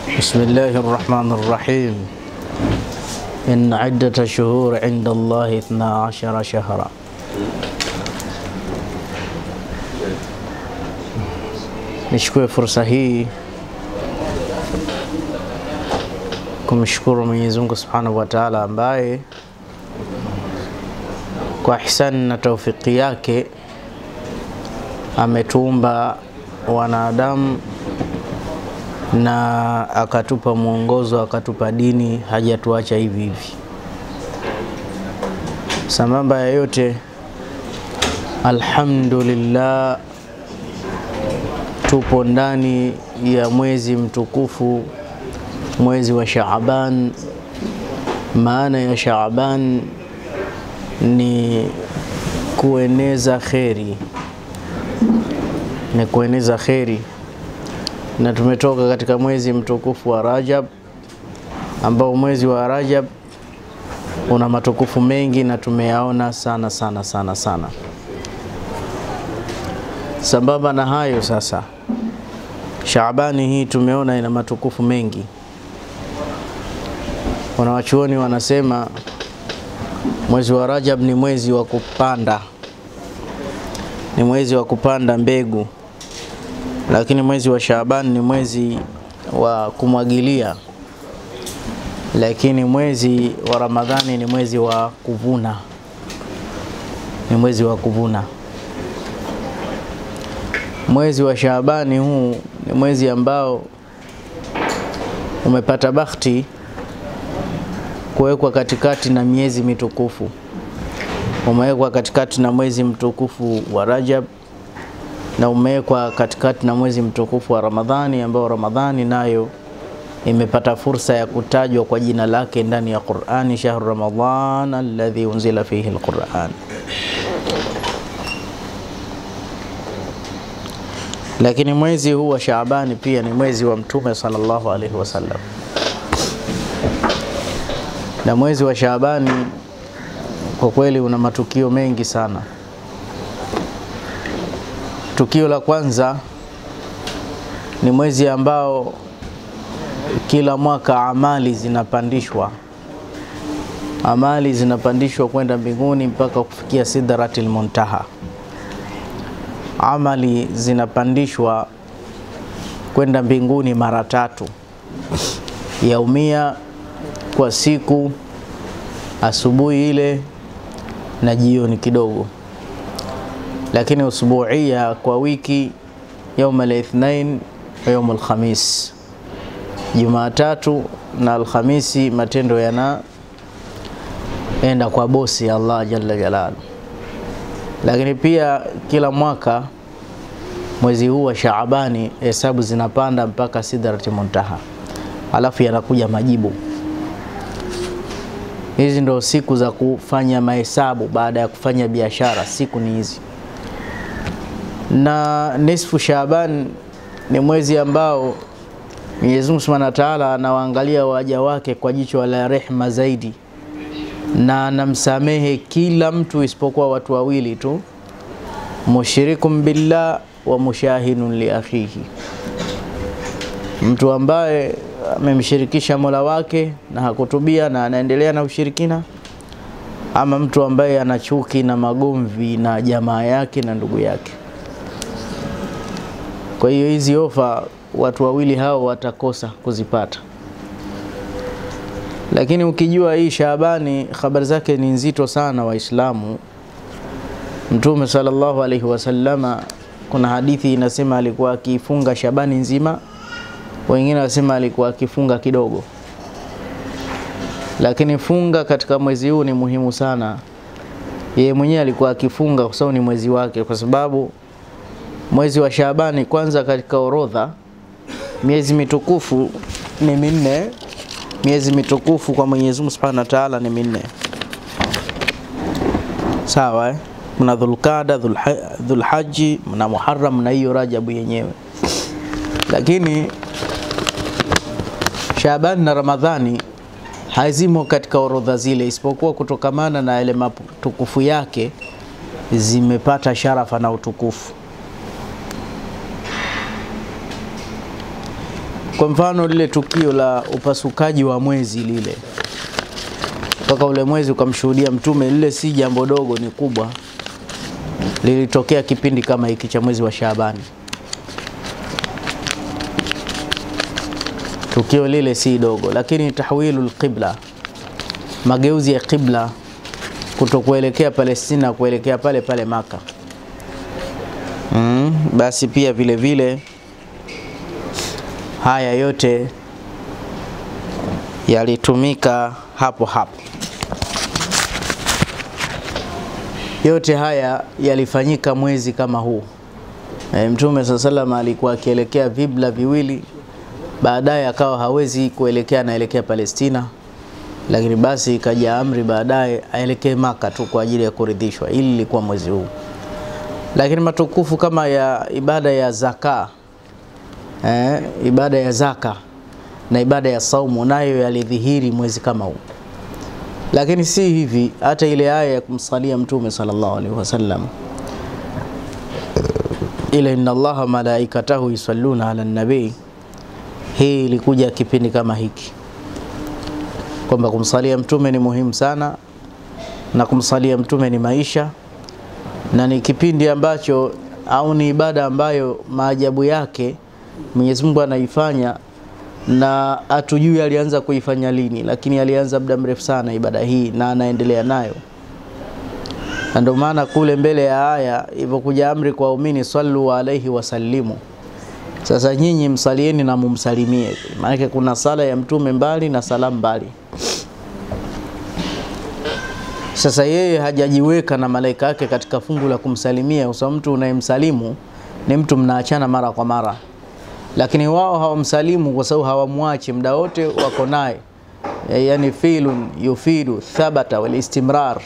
بسم الله الرحمن الرحيم. إن عدة الشهور عند الله 12 شهرا. Nichukue fursa hii kumshukuru Mwenyezi Mungu Subhanahu wa Ta'ala ambaye kwa ihsani na taufiki yake ametuumba wanadamu na akatupa mwongozo, akatupa dini, hajatuacha hivi hivi. Sambamba ya yote, alhamdulillah, tupo ndani ya mwezi mtukufu, mwezi wa Shaaban. Maana ya Shaaban ni kueneza kheri, ni kueneza kheri. Na tumetoka katika mwezi mtukufu wa Rajab, ambao mwezi wa Rajab una matukufu mengi na tumeyaona sana sana sana sana. Sambamba na hayo sasa, Shaabani hii tumeona ina matukufu mengi. Wanawachuoni wanasema mwezi wa Rajab ni mwezi wa kupanda, ni mwezi wa kupanda mbegu, lakini mwezi wa Shaaban ni mwezi wa kumwagilia, lakini mwezi wa Ramadhani ni mwezi wa kuvuna, ni mwezi wa kuvuna. Mwezi wa Shaabani huu ni mwezi ambao umepata bahati kuwekwa katikati na miezi mitukufu. Umewekwa katikati na mwezi mtukufu wa Rajab na umewekwa katikati na mwezi mtukufu wa Ramadhani, ambao Ramadhani nayo imepata fursa ya kutajwa kwa jina lake ndani ya Qur'ani, shahru Ramadhan alladhi unzila fihi alquran. Lakini mwezi huu wa Shaabani pia ni mwezi wa Mtume sallallahu alaihi wasallam. Na mwezi wa Shaabani kwa kweli una matukio mengi sana. Tukio la kwanza ni mwezi ambao kila mwaka amali zinapandishwa. Amali zinapandishwa kwenda mbinguni mpaka kufikia Sidratil Muntaha. Amali zinapandishwa kwenda mbinguni mara 3 yaumia, kwa siku, asubuhi ile na jioni kidogo. Lakini usbuia kwa wiki, يوم الاثنين ويوم الخميس, Jumatatu na Alhamisi matendo yana enda kwa bosi Allah jalla jalalu. Lakini pia kila mwaka mwezi huu wa Shaabani hesabu zinapanda mpaka Sidratul Muntaha, alafu yanakuja majibu. Hizi ndio siku za kufanya mahesabu baada ya kufanya biashara, siku ni hizi. Na nisfu Shaaban ni mwezi ambao Mwenyezi Mungu Subhanahu wa Ta'ala anawaangalia waja wake kwa jicho la rehema zaidi, na anamsamehe kila mtu isipokuwa watu wawili tu, mushrikum billah wa mushahidun li akhihi. Mtu ambaye amemshirikisha Mola wake na hakutubia na anaendelea na ushirikina, ama mtu ambaye ana chuki na magomvi na jamaa yake na ndugu yake. Kwa hiyo hizi ofa watu wawili hao watakosa kuzipata. Lakini ukijua hii Shaabani habari zake ni nzito sana Waislamu. Mtume sallallahu alaihi wasallama, kuna hadithi inasema alikuwa akifunga Shaabani nzima, wengine wasema alikuwa akifunga kidogo. Lakini funga katika mwezi huu ni muhimu sana. Yeye mwenyewe alikuwa akifunga kwa sababu ni mwezi wake, kwa sababu mwezi wa Shaabani kwanza katika orodha miezi mitukufu ni 4. Miezi mitukufu kwa Mwenyezi Mungu Subhanahu wa Ta'ala ni 4. Sawa, Kuna Dhulqada, Dhulhaji, na Muharram na hiyo Rajab yenyewe. Lakini Shaaban na Ramadhani hazimo katika orodha zile, isipokuwa kutokamana na ile matukufu yake zimepata sharafa na utukufu. Kwa mfano lile tukio la upasukaji wa mwezi lile, mpaka ule mwezi ukamshuhudia mtume, lile si jambo dogo, ni kubwa. Lilitokea kipindi kama hiki cha mwezi wa Shaabani. Tukio lile si dogo, lakini tahwilul qibla, mageuzi ya qibla kutokuelekea Palestina kuelekea pale pale Maka. Basi pia vile vile haya yote yalitumika hapo hapo. Yote haya yalifanyika mwezi kama huu. Mtume sallallahu alikuwa akielekea vibla viwili, baadaye akawa hawezi kuelekea, naelekea Palestina, lakini basi ikaja amri baadaye aelekee Maka tu kwa ajili ya kuridhishwa. Ili lilikuwa mwezi huu. Lakini matukufu kama ya ibada ya zaka, ibada ya zaka na ibada ya saumu nayo yalidhihiri mwezi kama huu. Lakini si hivi, hata ile aya ya kumsalia mtume sallallahu alaihi wasallam, ila inna Allaha malaikatahu yusalluna ala nabii, hii ilikuja kipindi kama hiki, kwamba kumsalia mtume ni muhimu sana, na kumsalia mtume ni maisha, na ni kipindi ambacho au ni ibada ambayo maajabu yake Mwenyezi Mungu anaifanya, na hatujui alianza kuifanya lini, lakini alianza muda mrefu sana ibada hii na anaendelea nayo. Ndio maana kule mbele ya aya ilipokuja amri kwa waumini, sallu alayhi wasallimu, sasa nyinyi msalieni na mumsalimie. Maana kuna sala ya mtume mbali na salamu mbali. Sasa yeye hajajiweka na malaika yake katika fungu la kumsalimia, kwa sababu mtu unayemsalimu ni mtu mnaachana mara kwa mara. Lakini wao hawamsalimu kwa sababu hawamwachi, muda wote wako naye. Yani fi'lun yufidu thabata wal istimrar,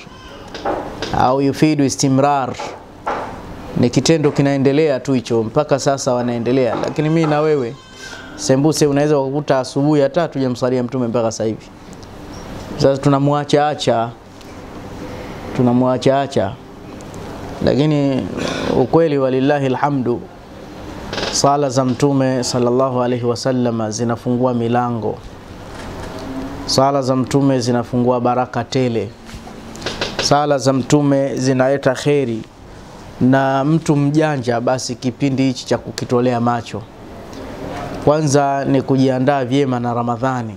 au yufidu istimrar, ni kitendo kinaendelea tu hicho, mpaka sasa wanaendelea. Lakini mimi na wewe sembuse unaweza kukuta asubuhi hata hatujamsalia mtume mpaka sasa hivi. Sasa tunamwacha acha. Lakini ukweli walillahi alhamdu, sala za mtume sallallahu alaihi wasallam zinafungua milango. Sala za mtume zinafungua baraka tele. Sala za mtume zinaleta kheri, na mtu mjanja basi kipindi hichi cha kukitolea macho. Kwanza ni kujiandaa vyema na Ramadhani.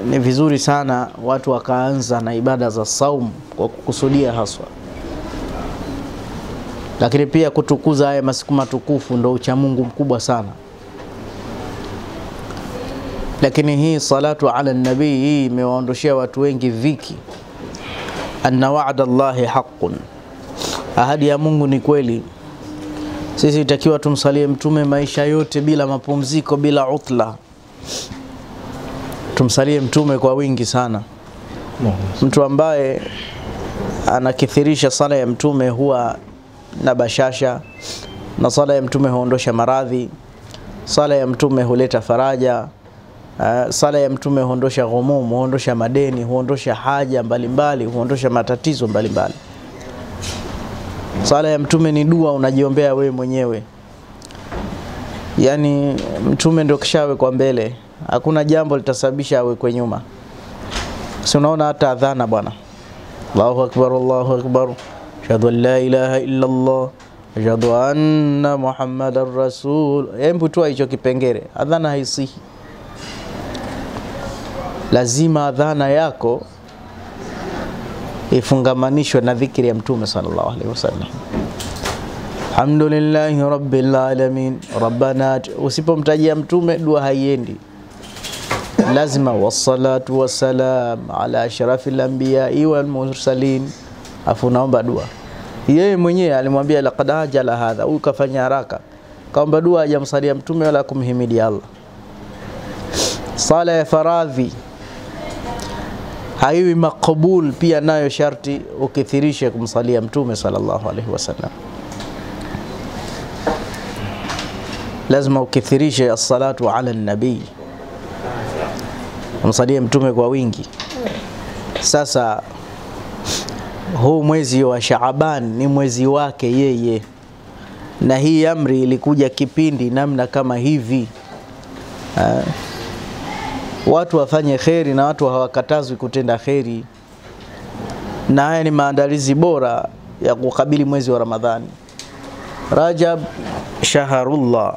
Ni vizuri sana watu wakaanza na ibada za saumu kwa kukusudia haswa. Lakini pia kutukuza haya masiku matukufu ndio ucha Mungu mkubwa sana. Lakini hii salatu ala nabii hii imewaondoshia watu wengi dhiki. Anna wa'da Allahi haqqun, ahadi ya Mungu ni kweli. Sisi itakiwa tumsalie mtume maisha yote bila mapumziko, bila utla. Tumsalie mtume kwa wingi sana. Mtu ambaye anakithirisha sala ya mtume huwa na bashasha, na sala ya mtume huondosha maradhi, sala ya mtume huleta faraja, sala ya mtume huondosha ghumum, huondosha madeni, huondosha haja mbalimbali, huondosha matatizo mbalimbali. Sala ya mtume ni dua unajiombea wewe mwenyewe. Yani mtume ndio kishawe kwa mbele, hakuna jambo litasababisha awe kwa nyuma. Si unaona hata adhana bwana, Allahu akbar Allahu akbar, ashhadu an la ilaha illa Allah, ashhadu anna Muhammadar rasul. Hebu toa hicho kipengele, adhana haisihi. Lazima adhana yako ifungamanishwe na dhikri ya mtume sallallahu alaihi wasallam. Alhamdulillahi rabbil alamin, rabbana. Usipomtajia mtume dua haiendi. Lazima wassalatu wassalam ala ashrafil anbiya wal mursalin, afu naomba dua. Yeye mwenyewe alimwambia laqad ajala hadha, ukafanya haraka kaomba dua, hajamsalia mtume wala kumhimidi Allah. Sala ya faradhi haiwi makabul, pia nayo sharti ukithirishe kumsalia mtume sallallahu alaihi wasallam. Lazima ukithirishe as-salatu ala nabii, kumsalia mtume kwa wingi. Sasa huu mwezi wa Shaaban ni mwezi wake yeye, na hii amri ilikuja kipindi namna kama hivi. Watu wafanye kheri na watu hawakatazwi kutenda kheri, na haya ni maandalizi bora ya kukabili mwezi wa Ramadhani. Rajab shahrullah,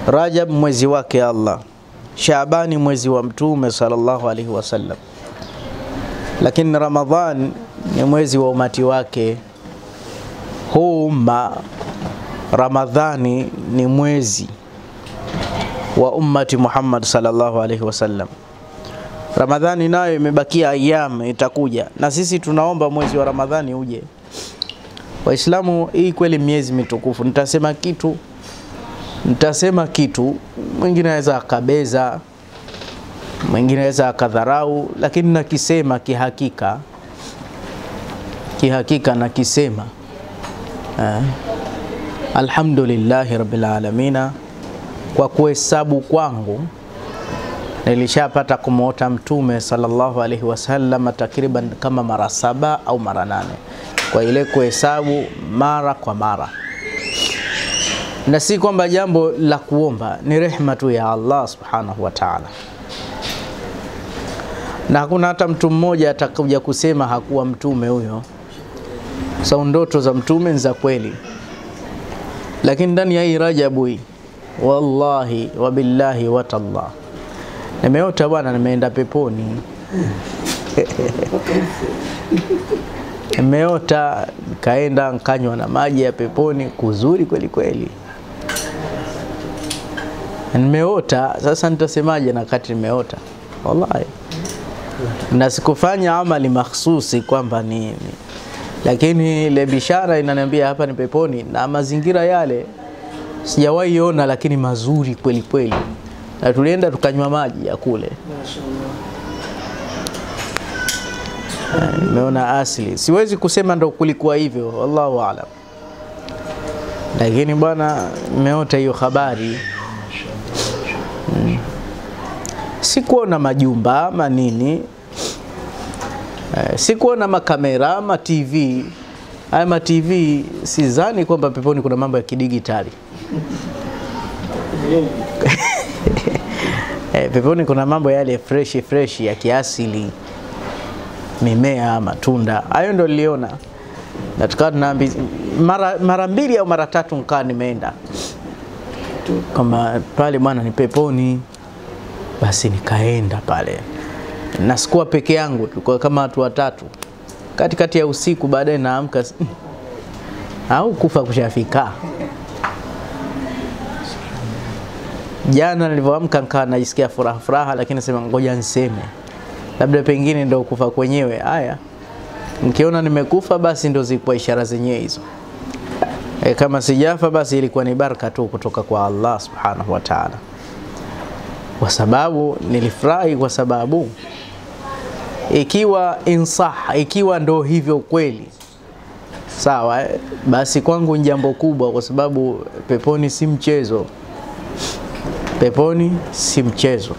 Rajab mwezi wake Allah, Shaabani mwezi wa Mtume sallallahu alaihi wasallam, lakini Ramadhan ni mwezi wa umati wake. Huu umma, Ramadhani ni mwezi wa ummati Muhammad sallallahu alaihi wasallam. Ramadhani nayo imebakia ayyam, itakuja, na sisi tunaomba mwezi wa Ramadhani uje. Waislamu, hii kweli miezi mitukufu. Nitasema kitu, mwingine anaweza akabeza, mwingine anaweza akadharau, lakini nakisema kihakika nakisema. Alhamdulillahi rabbil alamina, kwa kuhesabu kwangu nilishapata kumuota Mtume sallallahu alaihi wasallam takriban kama mara 7 au mara 8, kwa ile kuhesabu mara kwa mara. Na si kwamba jambo la kuomba, ni rehema tu ya Allah subhanahu wa ta'ala. Na hakuna hata mtu mmoja atakuja kusema hakuwa mtume huyo. Sawa, ndoto za mtume ni za kweli. Lakini ndani ya hii Rajabu hii, wallahi wabillahi watallah, nimeota bwana nimeenda peponi. Nimeota kaenda nkanywa na maji ya peponi, kuzuri kweli kweli. Nimeota, sasa nitasemaje na kati nimeota? Wallahi. Na sikufanya amali makhsusi kwamba ni lakini ile bishara inaniambia hapa ni peponi, na mazingira yale sijawahi ona, lakini mazuri kweli kweli. Na tulienda tukanywa maji ya kule. Nimeona asili. Siwezi kusema ndo kulikuwa hivyo, wallahu aalam. Lakini bwana nimeota hiyo habari. Sikuona majumba ama nini, sikuona makamera ama TV. Haya ma TV sidhani kwamba peponi kuna mambo ya kidigitali. Peponi kuna mambo yale fresh ya kiasili, mimea, matunda. Hayo ndo niliona. Na tukawa mara 2 au mara 3 nikaa nimeenda kama pale bwana ni peponi. Basi nikaenda pale. Na sikuwa peke yangu, tulikuwa kama watu 3. Katikati ya usiku baadaye naamka, au kufa kushafika. Jana nilipoamka nikawa najisikia furaha, lakini nasema ngoja niseme, labda pengine ndio kufa kwenyewe. Haya, nikiona nimekufa basi ndio zilikuwa ishara zenyewe hizo. Kama sijafa basi ilikuwa ni baraka tu kutoka kwa Allah subhanahu wa ta'ala. Kwa sababu nilifurahi, kwa sababu ikiwa ndo hivyo kweli, sawa, basi kwangu ni jambo kubwa, kwa sababu peponi si mchezo. Peponi si mchezo.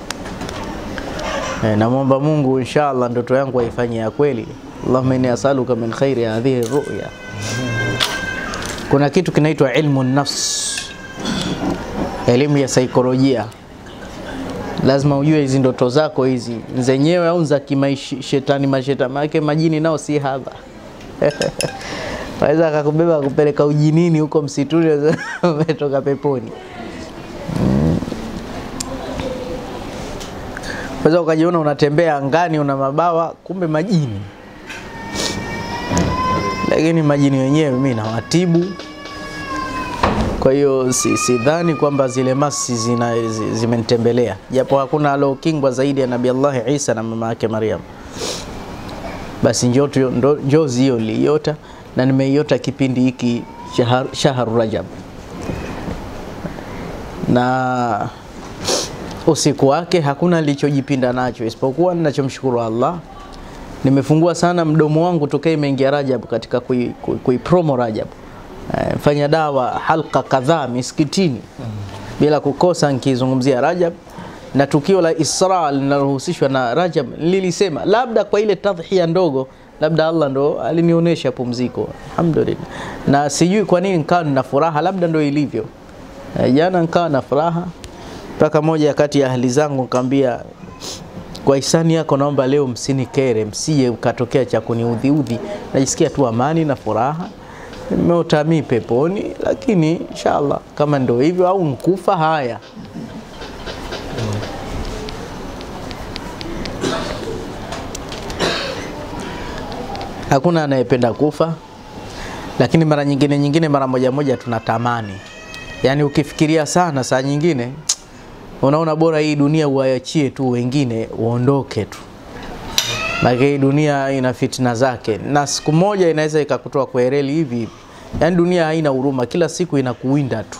Namuomba Mungu inshallah ndoto yangu aifanye ya kweli. Allahumma inni as'aluka min khairi hadhihi ru'ya. Kuna kitu kinaitwa ilmu nafs, elimu ya saikolojia. Lazima ujue hizi ndoto zako hizi zenyewe au za kimashetani, mashetani majini nao si hadha. Waweza akakubeba kupeleka ujinini huko msituni, umetoka peponi. Waweza ukajiona unatembea angani, una mabawa, kumbe majini. Lakini majini wenyewe mimi nawatibu. Kwa hiyo sidhani kwamba zile masi zimenitembelea, japo hakuna alokingwa zaidi ya Nabii Allah Isa na mama yake Maryam. Basi njozi hiyo niliota, na nimeiota kipindi hiki shahru Rajab. Na usiku wake hakuna nilichojipinda nacho, isipokuwa ninachomshukuru Allah. Nimefungua sana mdomo wangu tokea imeingia Rajab katika kuipromo Rajab. Fanya dawa halqa kadhaa miskitini bila kukosa nikizungumzia Rajab. Na tukio la Isra linalohusishwa na Rajab lilisema labda kwa ile tadhhiya ndogo, labda Allah ndo alinionyesha pumziko, alhamdulillah. Na sijui kwa nini nikawa na furaha, labda ndo ilivyo. Jana nikawa na furaha, Mpaka moja kati ya ahli zangu nikamwambia, kwa hisani yako naomba leo msinikere, msije ukatokea cha kuniudhiudhi, najisikia tu amani na furaha, nimeotami peponi, lakini inshallah kama ndio hivyo au mkufa haya. Hakuna anayependa kufa, lakini mara nyingine mara moja tunatamani. Yani ukifikiria sana saa nyingine unaona bora hii dunia uachie tu wengine uondoke tu. Maana hii dunia ina fitina zake na siku moja inaweza ikakutoa kwa reli hivi. Yani dunia haina huruma, kila siku inakuwinda tu.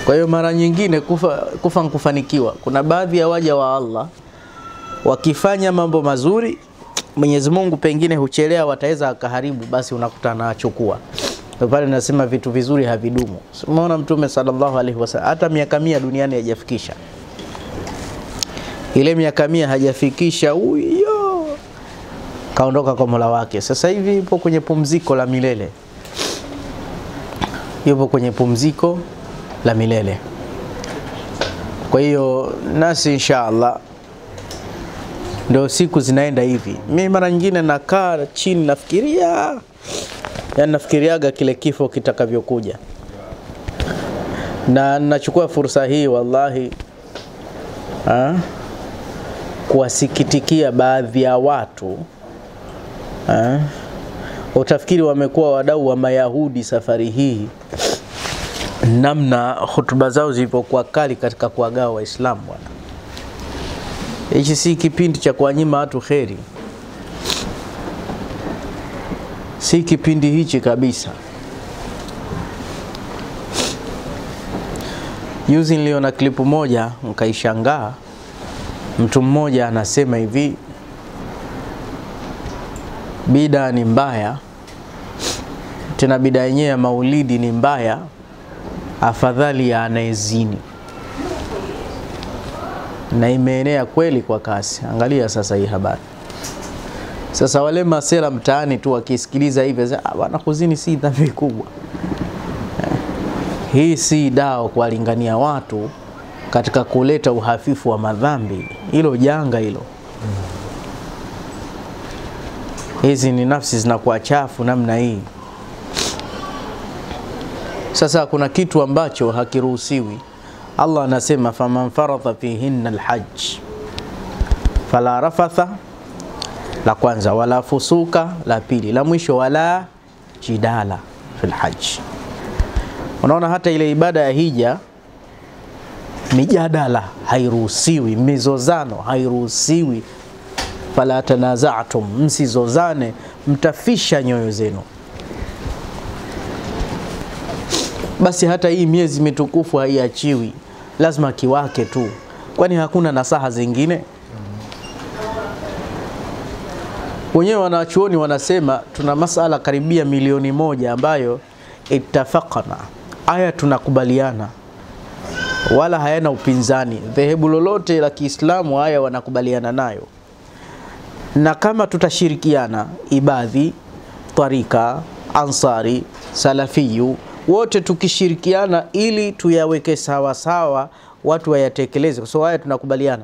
Kwa hiyo mara nyingine kufa nkufanikiwa. Kuna baadhi ya waja wa Allah wakifanya mambo mazuri, Mwenyezi Mungu pengine huchelea wataweza akaharibu, basi unakuta anachukua. Pale nasema vitu vizuri havidumu. Umeona Mtume sallallahu alaihi wasallam hata miaka 100 duniani hajafikisha. Ile miaka 100 hajafikisha, huyo kaondoka kwa Mola wake. Sasa hivi yupo kwenye pumziko la milele. Yupo kwenye pumziko la milele. Kwa hiyo nasi inshallah ndio siku zinaenda hivi. Mimi mara nyingine nakaa chini nafikiria, yani nafikiriaga kile kifo kitakavyokuja. Na nachukua fursa hii wallahi kuwasikitikia baadhi ya watu utafikiri wamekuwa wadau wa Mayahudi safari hii, namna hutuba zao zilipokuwa kali katika kuwagawa Waislamu bwana. Hichi si kipindi cha kuwanyima watu kheri. Si kipindi hichi kabisa. Juzi niliona klipu moja nikaishangaa. Mtu mmoja anasema hivi, bida ni mbaya, tena bida yenyewe ya maulidi ni mbaya, afadhali ya anayezini. Na imeenea kweli kwa kasi. Angalia sasa hii habari. Sasa wale masela mtaani tu wakisikiliza hivi, bwana kuzini si dhambi kubwa. Hii si dawa kuwalingania watu katika kuleta uhafifu wa madhambi. Hilo janga hilo. Hizi ni nafsi zinakuwa chafu namna hii. Sasa kuna kitu ambacho hakiruhusiwi. Allah anasema faman faradha fihinna alhajj fala rafatha, la kwanza, wala fusuka, la pili, la mwisho wala jidala fil hajj. Unaona hata ile ibada ya hija mijadala hairuhusiwi, mizozano hairuhusiwi. Fala tanaza'tum, msizozane, mtafisha nyoyo zenu. Basi hata hii miezi mitukufu haiachiwi, lazima kiwake tu. Kwani hakuna nasaha zingine? Wenyewe wanachuoni wanasema tuna masala karibia 1,000,000 ambayo ittafaqana, aya tunakubaliana wala hayana upinzani. Dhehebu lolote la Kiislamu haya wanakubaliana nayo. Na kama tutashirikiana, Ibadhi, Tarika, Ansari, Salafiyu, wote tukishirikiana ili tuyaweke sawa sawa, watu wayatekeleze, kwa sababu haya tunakubaliana.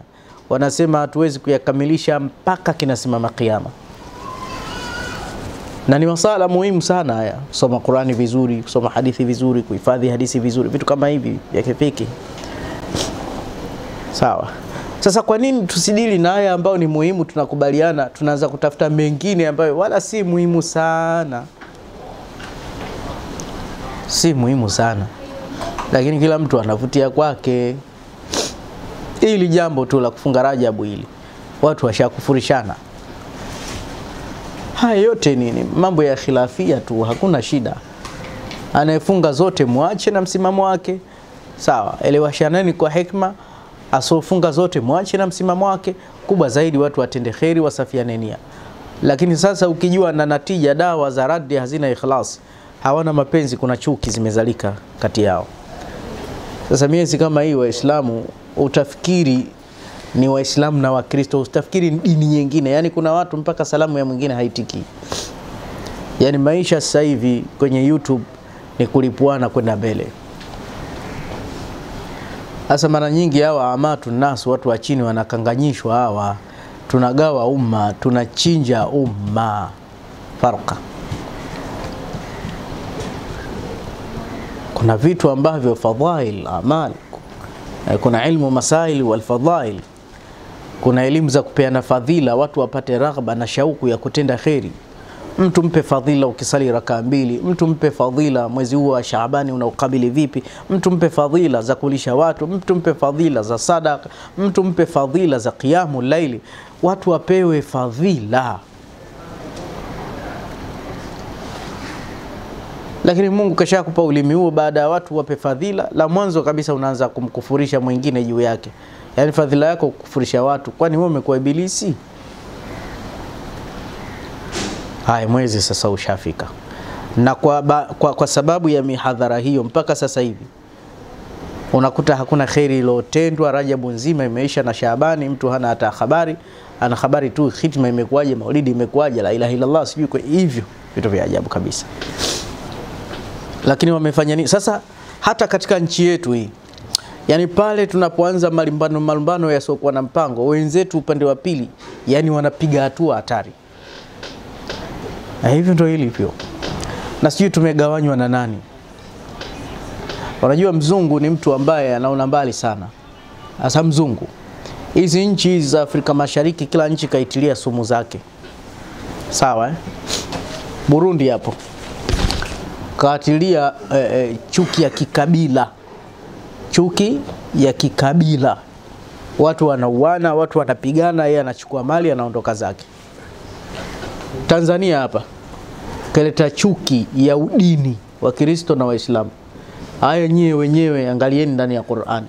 Wanasema hatuwezi kuyakamilisha mpaka kinasimama kiyama. Na ni masala muhimu sana haya. Kusoma Qur'ani vizuri, kusoma hadithi vizuri, kuhifadhi hadithi vizuri, vitu kama hivi vya kifiki. Sawa. Sasa kwa nini tusidili na haya ambayo ni muhimu tunakubaliana, tunaanza kutafuta mengine ambayo wala si muhimu sana? Si muhimu sana, lakini kila mtu anavutia kwake. Hili jambo tu la kufunga Rajabu hili, watu washakufurishana. Haya yote ni mambo ya khilafia tu, hakuna shida. Anayefunga zote muache na msimamo wake. Sawa, elewashaneni kwa hikma. Asofunga zote muache na msimamo wake. Kubwa zaidi watu watende kheri, wasafiane nia. Lakini sasa ukijua na natija dawa za raddi hazina ikhlas, hawana mapenzi, kuna chuki zimezalika kati yao. Sasa miezi kama hii Waislamu utafikiri ni Waislamu na Wakristo, utafikiri dini nyingine. Yani kuna watu mpaka salamu ya mwingine haitiki. Yani maisha sasa hivi kwenye YouTube ni kulipuana kwenda mbele. Sasa mara nyingi hawa amatu nasu, watu wa chini wanakanganyishwa hawa. Tunagawa umma, tunachinja umma. Farqa. Kuna vitu ambavyo fadhail amal, kuna ilmu masail wal fadhail, kuna elimu za kupeana fadhila, watu wapate raghba na shauku ya kutenda khairi. Mtu mpe fadhila ukisali raka 2, mtu mpe fadhila mwezi huu wa Shaabani unaukabili vipi, mtu mpe fadhila za kulisha watu, mtu mpe fadhila za sadaka, mtu mpe fadhila za qiyamul laili. Watu wapewe fadhila. Lakini Mungu kashakupa ulimi huo, baada ya watu wape fadhila, la mwanzo kabisa unaanza kumkufurisha mwingine juu yake. Yaani fadhila yako kukufurisha watu, kwani wewe umekuwa ibilisi? Hai, mwezi sasa ushafika. Na kwa sababu ya mihadhara hiyo mpaka sasa hivi unakuta hakuna khairi iliyotendwa. Rajabu nzima imeisha na Shaabani mtu hana hata habari, ana habari tu khitma imekuaje, maulidi imekuaje, la ilaha illa Allah sijui. Kwa hivyo vitu vya ajabu kabisa. Lakini wamefanya nini sasa hata katika nchi yetu hii? Yani pale tunapoanza malumbano yasiokuwa na mpango, wenzetu upande wa pili yani wanapiga hatua hatari. Na hivyo ndio ilivyo. Na sijui tumegawanywa na nani. Unajua mzungu ni mtu ambaye anaona mbali sana. Asa mzungu, hizi nchi za Afrika Mashariki kila nchi kaitilia sumu zake. Sawa Burundi hapo kaatilia chuki ya kikabila. Chuki ya kikabila. Watu wanauana, watu wanapigana, yeye anachukua mali anaondoka zake. Tanzania hapa kaleta chuki ya udini wa Kristo na Waislamu. Haya nyewe wenyewe angalieni ndani ya Qur'an.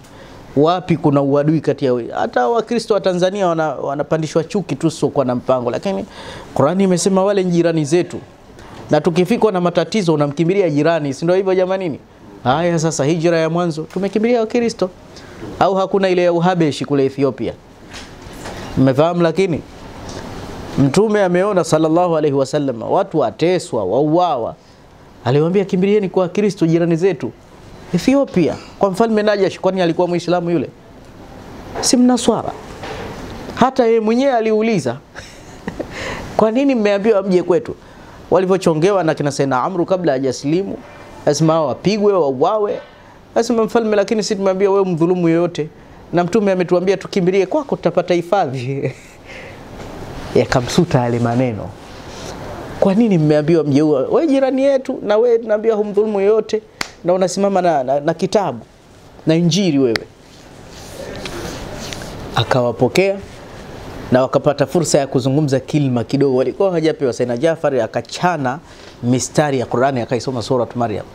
Wapi kuna uadui kati ya hata Wakristo wa Tanzania wanapandishwa chuki tu sio kwa na mpango, lakini Qur'ani imesema wale jirani zetu. Na tukifikwa na matatizo unamkimbilia jirani, si ndio hivyo jamanini? Haya sasa hijra ya mwanzo tumekimbilia Wakristo. Au hakuna ile ya Uhabeshi kule Ethiopia? Mmefahamu? Lakini Mtume ameona sallallahu alaihi wasallam watu wateswa, wauawa. Aliwaambia kimbilieni kwa Kristo jirani zetu. Ethiopia kwa mfalme Najashi, kwani alikuwa Muislamu yule? Si Mnaswara. Hata yeye mwenyewe aliuliza kwa nini mmeambiwa mje kwetu? Walivyochongewa na kina Sayyidina Amru kabla hajaslimu, lazima wapigwe wauawe. Lazima mfalme, lakini sisi tumeambiwa wewe mdhulumu yoyote, na Mtume ametuambia tukimbilie kwako tutapata hifadhi. Yakamsuta yale maneno. Kwa nini mmeambiwa mjeua? Wewe jirani yetu na wewe tunaambiwa humdhulumu yoyote, na unasimama na kitabu na Injili wewe. Akawapokea na wakapata fursa ya kuzungumza kilima kidogo. Walikuwa hajapewa. Sayyidina Jafar akachana mistari ya Qur'ani akaisoma sura Maryam.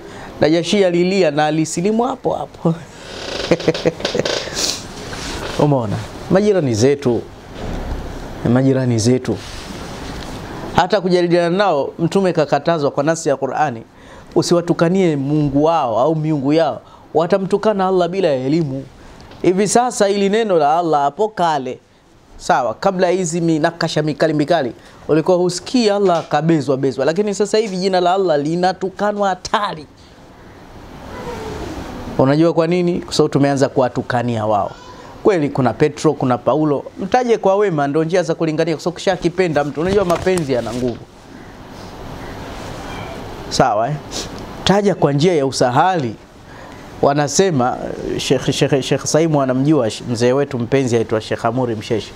Najashi alilia na alisilimu hapo hapo. Umeona? Majirani zetu. Majirani zetu. Hata kujadiliana nao Mtume kakatazwa kwa nasi ya Qur'ani, usiwatukanie Mungu wao au miungu yao. Watamtukana Allah bila elimu. Hivi sasa ili neno la Allah hapo kale, sawa, kabla hizi minakasha mikali ulikuwa husikia Allah kabezwa, lakini sasa hivi jina la Allah linatukanwa hatari. Unajua kwa nini? Kwa sababu tumeanza kuwatukania wao. Kweli kuna Petro, kuna Paulo, mtaje kwa wema, ndio njia za kulingania, kwa sababu kishakipenda mtu. Unajua mapenzi yana nguvu. Sawa Taja kwa njia ya usahali. Wanasema Sheikh Saimu anamjua mzee wetu mpenzi aitwa Sheikh Amuri Msheshi.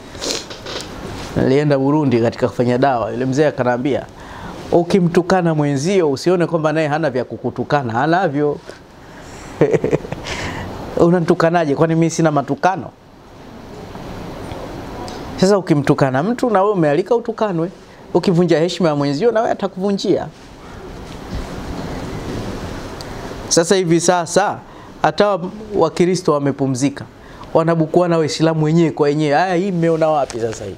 Nilienda Burundi katika kufanya dawa. Yule mzee akaniambia, ukimtukana mwenzio usione kwamba naye hana vya kukutukana, anavyo. Unanitukanaje? Kwani mimi sina matukano? Sasa ukimtukana mtu na wewe umealika utukanwe. Ukivunja heshima ya mwenzio na wewe atakuvunjia. Sasa hivi sasa hata Wakristo wamepumzika. Wanabukua na Waislamu wenyewe kwa wenyewe. Haya, hii mmeona wapi sasa hivi?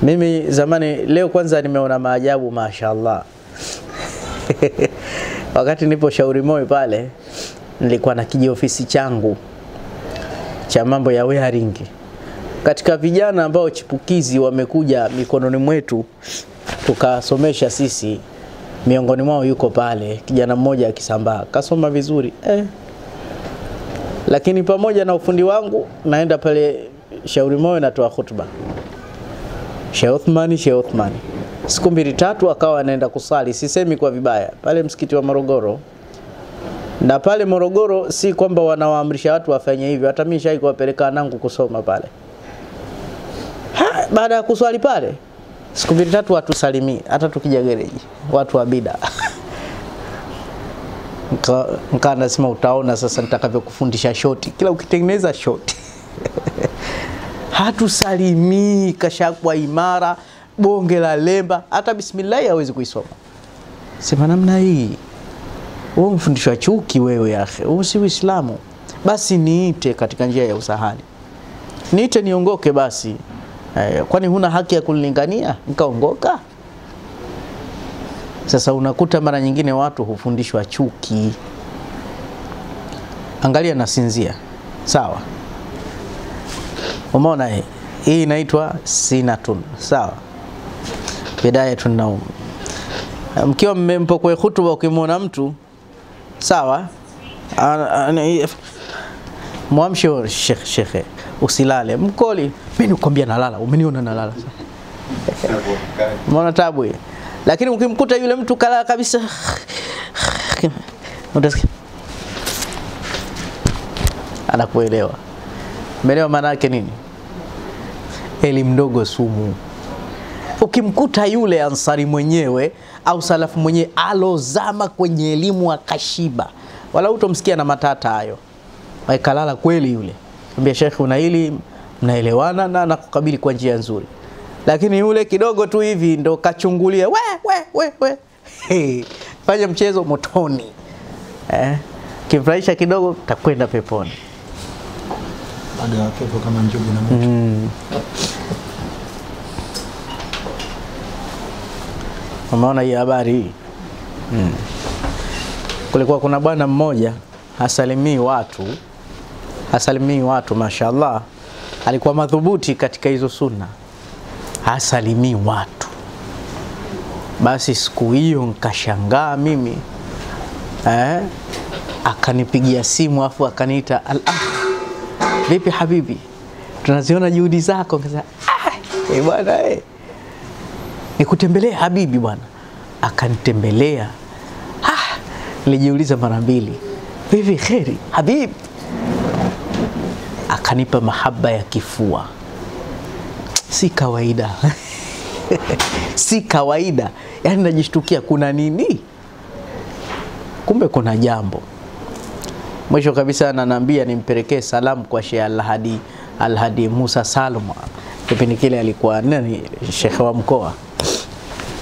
Mimi zamani, leo kwanza nimeona maajabu mashaallah. Wakati nipo Shauri Moyo pale, nilikuwa na kijiofisi changu cha mambo ya wiring. Katika vijana ambao chipukizi wamekuja mikononi mwetu, tukasomesha sisi miongoni mwao yuko pale kijana mmoja akisambaa, kasoma vizuri lakini pamoja na ufundi wangu naenda pale Shauri Moyo natoa khutba. Sheikh Uthmani siku 2-3 akawa anaenda kusali, sisemi kwa vibaya, pale msikiti wa Morogoro. Na pale Morogoro si kwamba wanawaamrisha watu wafanye hivyo, hata mimi shai kuwapeleka wanangu kusoma pale. Baada ya kuswali pale siku 2-3 watu salimii, hata tukija gereji watu wa bida. Nkaa nasema utaona sasa nitakavyokufundisha shoti, kila ukitengeneza shoti hatusalimii, kashakwa imara, bonge la lemba, hata bismillah hawezi kuisoma. Sema namna hii wewe mfundishwa chuki wewe yake, wewe si Uislamu. Basi niite katika njia ya usahali, niite niongoke basi. Kwani huna haki ya kulingania nikaongoka? Sasa unakuta mara nyingine watu hufundishwa chuki. Angalia nasinzia, sawa? Umeona hii inaitwa sinatun, sawa? Bidayatun naum. Mkiwa mmempo kwa hutuba ukimwona mtu, sawa? Muamsho shekhe, usilale. Mkoli, mimi nikwambia nalala, umeniona nalala. Umeona tabu hii? Lakini ukimkuta yule mtu kalala kabisa, utasikia anakuelewa. Umeelewa maana yake nini? Elimu ndogo sumu. Ukimkuta yule ansari mwenyewe au salafu mwenyewe alozama kwenye elimu akashiba, wala utomsikia na matata hayo. Kalala kweli yule. Mwambie Sheikh, una hili, mnaelewana na nakukabili kwa njia nzuri. Lakini yule kidogo tu hivi ndo kachungulia, we. Fanya mchezo motoni. Kifurahisha kidogo takwenda peponi. Baada ya pepo kama njugu na moto. Umeona hii habari hii? Kulikuwa kuna bwana mmoja hasalimii watu, mashaallah. Alikuwa madhubuti katika hizo sunna, hasalimii watu. Basi siku hiyo nikashangaa mimi, akanipigia simu afu akaniita, vipi habibi, tunaziona juhudi zako. Nikasema bwana nikutembelee habibi bwana. Akanitembelea. Nilijiuliza mara mbili, vipi kheri habibi? Akanipa mahaba ya kifua. Si kawaida. Si kawaida. Yaani najishtukia kuna nini? Kumbe kuna jambo. Mwisho kabisa ananiambia nimpelekee salamu kwa Sheikh Al-Hadi Musa Salma. Kipindi kile alikuwa nani Sheikh wa mkoa.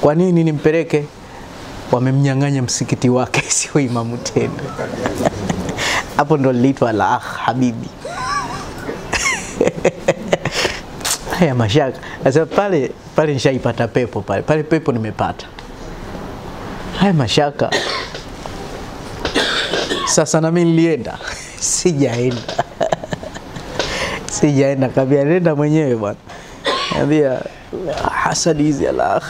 Kwa nini nimpeleke? Wamemnyang'anya msikiti wake, sio imamu tena. Hapo ndo liliitwa la habibi. Haya mashaka. Sasa pale nishaipata pepo pale pepo nimepata. Haya mashaka. Sasa na mimi nilienda. Sijaenda kabisa, nenda mwenyewe bwana. Niambia hasadi hizi ala.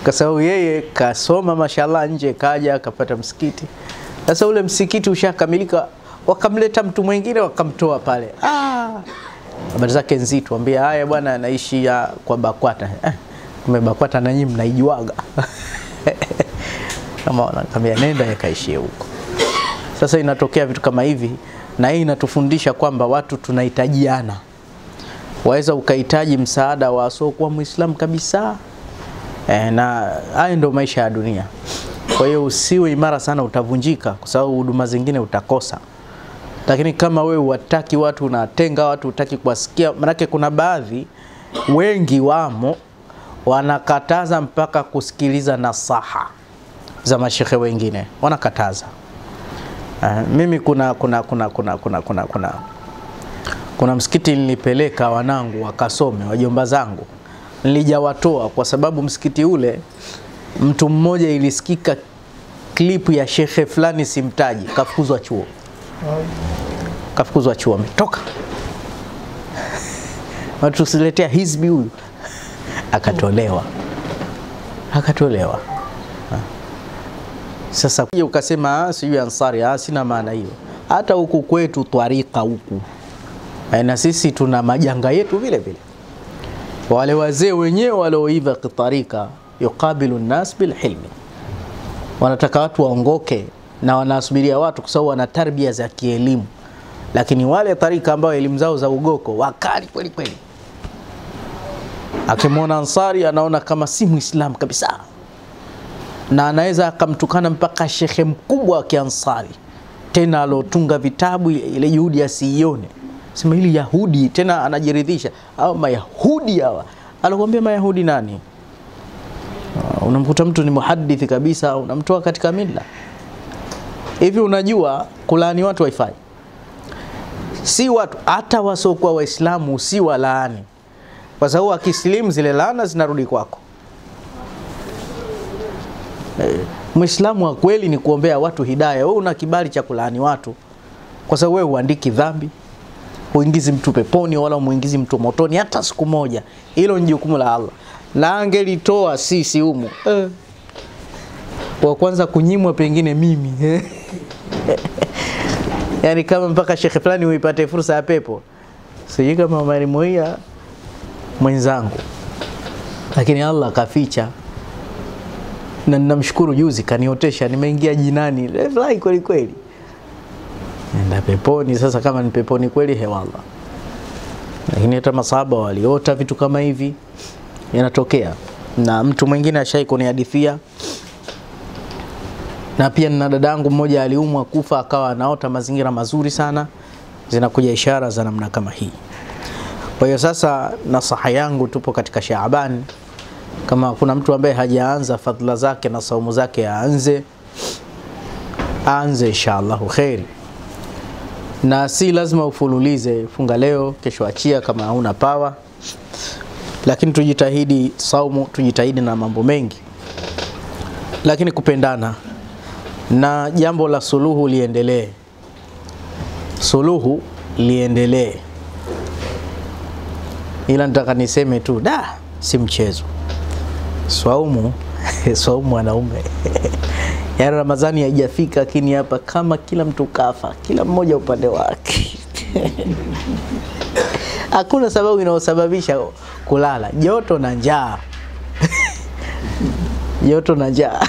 Kwa sababu yeye kasoma mashallah nje, kaja akapata msikiti. Sasa ule msikiti ushakamilika, wakamleta mtu mwingine wakamtoa pale. Habari zake nzito, ambia haya bwana anaishi kwa Bakwata. Bakwata na nyinyi mnaijuaga. Kama wanaambia nenda yakaishi huko. Sasa inatokea vitu kama hivi, na hii inatufundisha kwamba watu tunahitajiana. Waweza ukahitaji msaada wa asokuwa Muislamu kabisa. Na haya ndio maisha ya dunia. Kwa hiyo usiwe imara sana, utavunjika kwa sababu huduma zingine utakosa. Lakini kama wewe wataki watu, unatenga watu, utaki kuwasikia, manake kuna baadhi wengi wamo wanakataza mpaka kusikiliza nasaha za mashehe wengine, wanakataza. Mimi kuna msikiti nilipeleka wanangu wakasome, wajomba zangu. Nilijawatoa kwa sababu msikiti ule mtu mmoja ilisikika klipu ya shekhe fulani simtaji, kafukuzwa chuo. Kafukuzwa chuo, ametoka. Watu siletea hizbi huyu. Akatolewa. Sasa ukasema sijui Ansari, sina maana hiyo. Hata huku kwetu twarika huku, na sisi tuna majanga yetu vile vile. Wale wazee wenyewe walioiva kitarika yukabilu nas bil hilmi, wanataka watu waongoke na wanasubiria watu kwa sababu wana tarbia za kielimu. Lakini wale tarika ambao elimu zao za ugoko wakali kweli kweli, akimwona Ansari anaona kama si Muislamu kabisa, na anaweza akamtukana mpaka shekhe mkubwa wa Kiansari tena alotunga vitabu ile juhudi asiione, sema hili Yahudi, tena anajiridhisha au Mayahudi hawa. Alokuambia Mayahudi nani? Unamkuta mtu ni muhadithi kabisa, unamtoa katika mila. Hivi unajua kulaani watu haifai? Si watu hata wasiokuwa Waislamu si walaani, kwa sababu akislimu zile laana zinarudi kwako. Muislamu wa kweli ni kuombea watu hidayah. Wewe una kibali cha kulaani watu kwa sababu wewe huandiki dhambi, huingizi mtu peponi wala muingizi mtu motoni hata siku moja. Hilo ni jukumu la Allah. Na angelitoa sisi humu wa kwanza kunyimwa pengine mimi. Yani kama mpaka shekhe fulani uipate fursa ya pepo, sijui kama Marimuia mwenzangu, lakini Allah kaficha. Na ninamshukuru juzi kaniotesha, nimeingia jinani fly kweli kweli, nenda peponi. Sasa kama ni peponi kweli hewala. Lakini hata masahaba waliota vitu kama hivi yanatokea. Na mtu mwingine ashai kunihadithia, na pia nina dadangu mmoja aliumwa kufa akawa anaota mazingira mazuri sana, zinakuja ishara za namna kama hii. Kwa hiyo sasa nasaha yangu, tupo katika Shaaban, kama kuna mtu ambaye hajaanza fadhila zake na saumu zake aanze inshallah khairi. Na si lazima ufululize, funga leo kesho achia kama hauna power. Lakini tujitahidi saumu, tujitahidi na mambo mengi, lakini kupendana na jambo la suluhu liendelee. Suluhu liendelee. Ila nataka niseme tu si mchezo. Saumu wanaume. Ya Ramadhani haijafika, lakini hapa kama kila mtu kafa, kila mmoja upande wake. Hakuna sababu inayosababisha kulala, joto na njaa. Joto na njaa.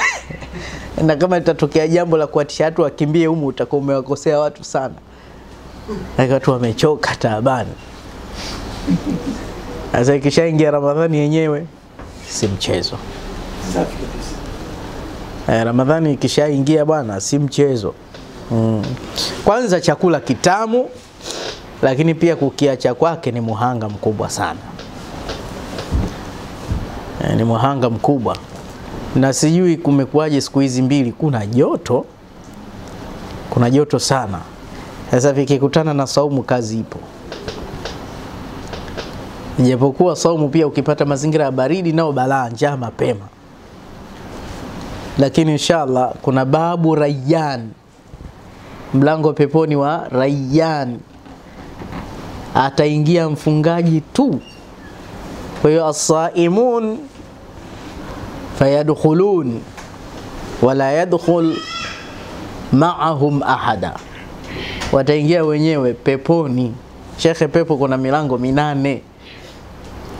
Na kama litatokea jambo la kuatisha watu wakimbie humu, utakuwa umewakosea watu sana. Like watu wamechoka taabani. Sasa ikishaingia Ramadhani yenyewe si mchezo. Ramadhani ikishaingia bwana si mchezo. Kwanza chakula kitamu, lakini pia kukiacha kwake ni muhanga mkubwa sana. Ni muhanga mkubwa. Na sijui kumekuaje siku hizi mbili, kuna joto sana. Sasa vikikutana na saumu kazi ipo. Japokuwa saumu pia ukipata mazingira ya baridi nao balaa njaa mapema. Lakini inshallah kuna babu Rayyan, mlango peponi wa Rayyan, ataingia mfungaji tu. Kwa hiyo as-saimun fayadkhulun wala yadkhul ma'ahum ahada, wataingia wenyewe peponi. Shekhe, pepo kuna milango 8,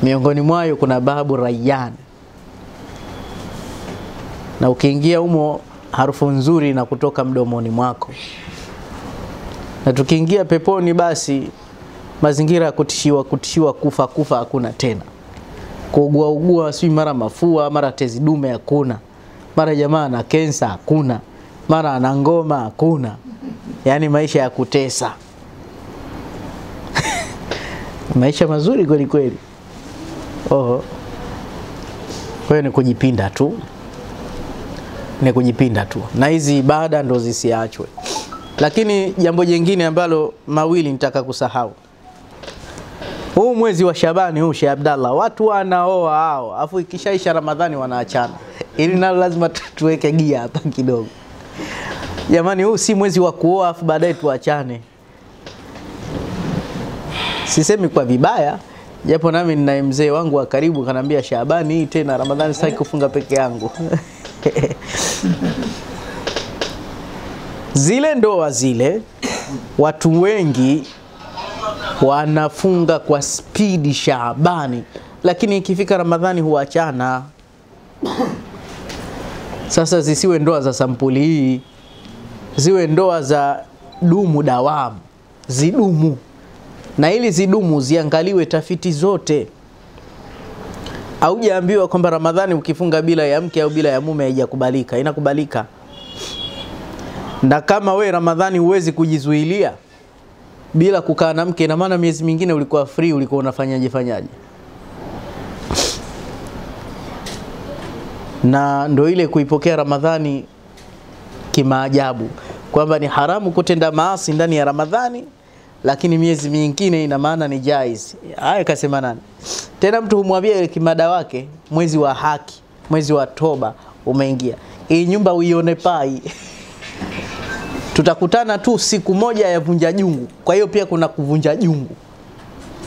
miongoni mwayo kuna babu Rayyan. Na ukiingia humo harufu nzuri na kutoka mdomoni mwako. Na tukiingia peponi basi mazingira ya kutishiwa kufa hakuna tena. Kuugua si mara mafua, mara tezi dume hakuna. Mara jamaa na kensa hakuna. Mara ana ngoma hakuna. Yani maisha ya kutesa. Maisha mazuri kweli kweli. Kwa hiyo ni kujipinda tu. Na hizi ibada ndo zisiachwe. Lakini jambo jingine ambalo mawili nitaka kusahau. Huu mwezi wa Shabani huu, Sheikh Abdallah, watu wanaoa hao, afu ikishaisha Ramadhani wanaachana. Ili nalo lazima tuweke gia hapa kidogo. Jamani, huu si mwezi wa kuoa afu baadaye tuachane. Sisemi kwa vibaya, japo nami nina mzee wangu wa karibu kanambia, Shabani hii tena Ramadhani sitaki kufunga peke yangu. Zile ndoa zile watu wengi wanafunga kwa spidi Shaabani, lakini ikifika Ramadhani huachana. Sasa zisiwe ndoa za sampuli hii, ziwe ndoa za dumu dawamu, zidumu. Na ili zidumu ziangaliwe tafiti zote. Haujaambiwa kwamba Ramadhani ukifunga bila ya mke au bila ya mume haijakubalika, inakubalika. Na kama we Ramadhani huwezi kujizuilia bila kukaa na mke, ina maana miezi mingine ulikuwa free, ulikuwa unafanyaje? Na ndo ile kuipokea Ramadhani kimaajabu, kwamba ni haramu kutenda maasi ndani ya Ramadhani, lakini miezi mingine ina maana ni jaiz. Haya kasema nani? Tena mtu humwambia ile kimada wake, mwezi wa haki, mwezi wa toba umeingia. Hii nyumba uione pai. Tutakutana tu siku moja ya vunja jungu. Kwa hiyo pia kuna kuvunja jungu.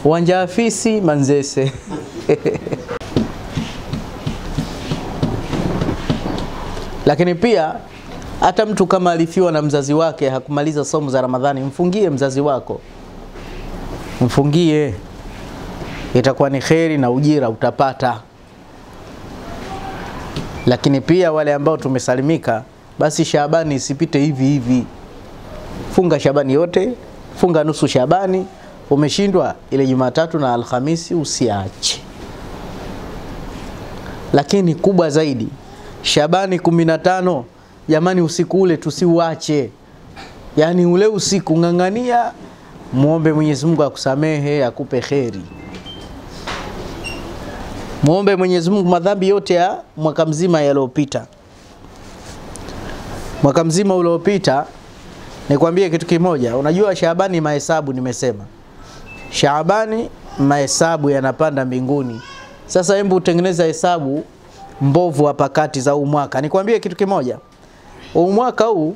Uwanja afisi Manzese. Lakini pia hata mtu kama alifiwa na mzazi wake hakumaliza somo za Ramadhani, mfungie mzazi wako. Mfungie. Itakuwa ni kheri na ujira utapata. Lakini pia wale ambao tumesalimika, basi Shaabani isipite hivi hivi. Funga Shaabani yote, funga nusu Shaabani. Umeshindwa ile Jumatatu na Alhamisi usiache. Lakini kubwa zaidi, Shaabani 15, jamani usiku ule tusiuache. Yani ule usiku ngangania, muombe Mwenyezi Mungu akusamehe, akupe kheri. Muombe Mwenyezi Mungu madhambi yote ya mwaka mzima yaliyopita. Mwaka mzima uliopita, nikwambie kitu kimoja, unajua Shaabani mahesabu nimesema. Shaabani mahesabu yanapanda mbinguni. Sasa hebu utengeneza hesabu mbovu hapa kati za mwaka. Nikwambie kitu kimoja. Mwaka huu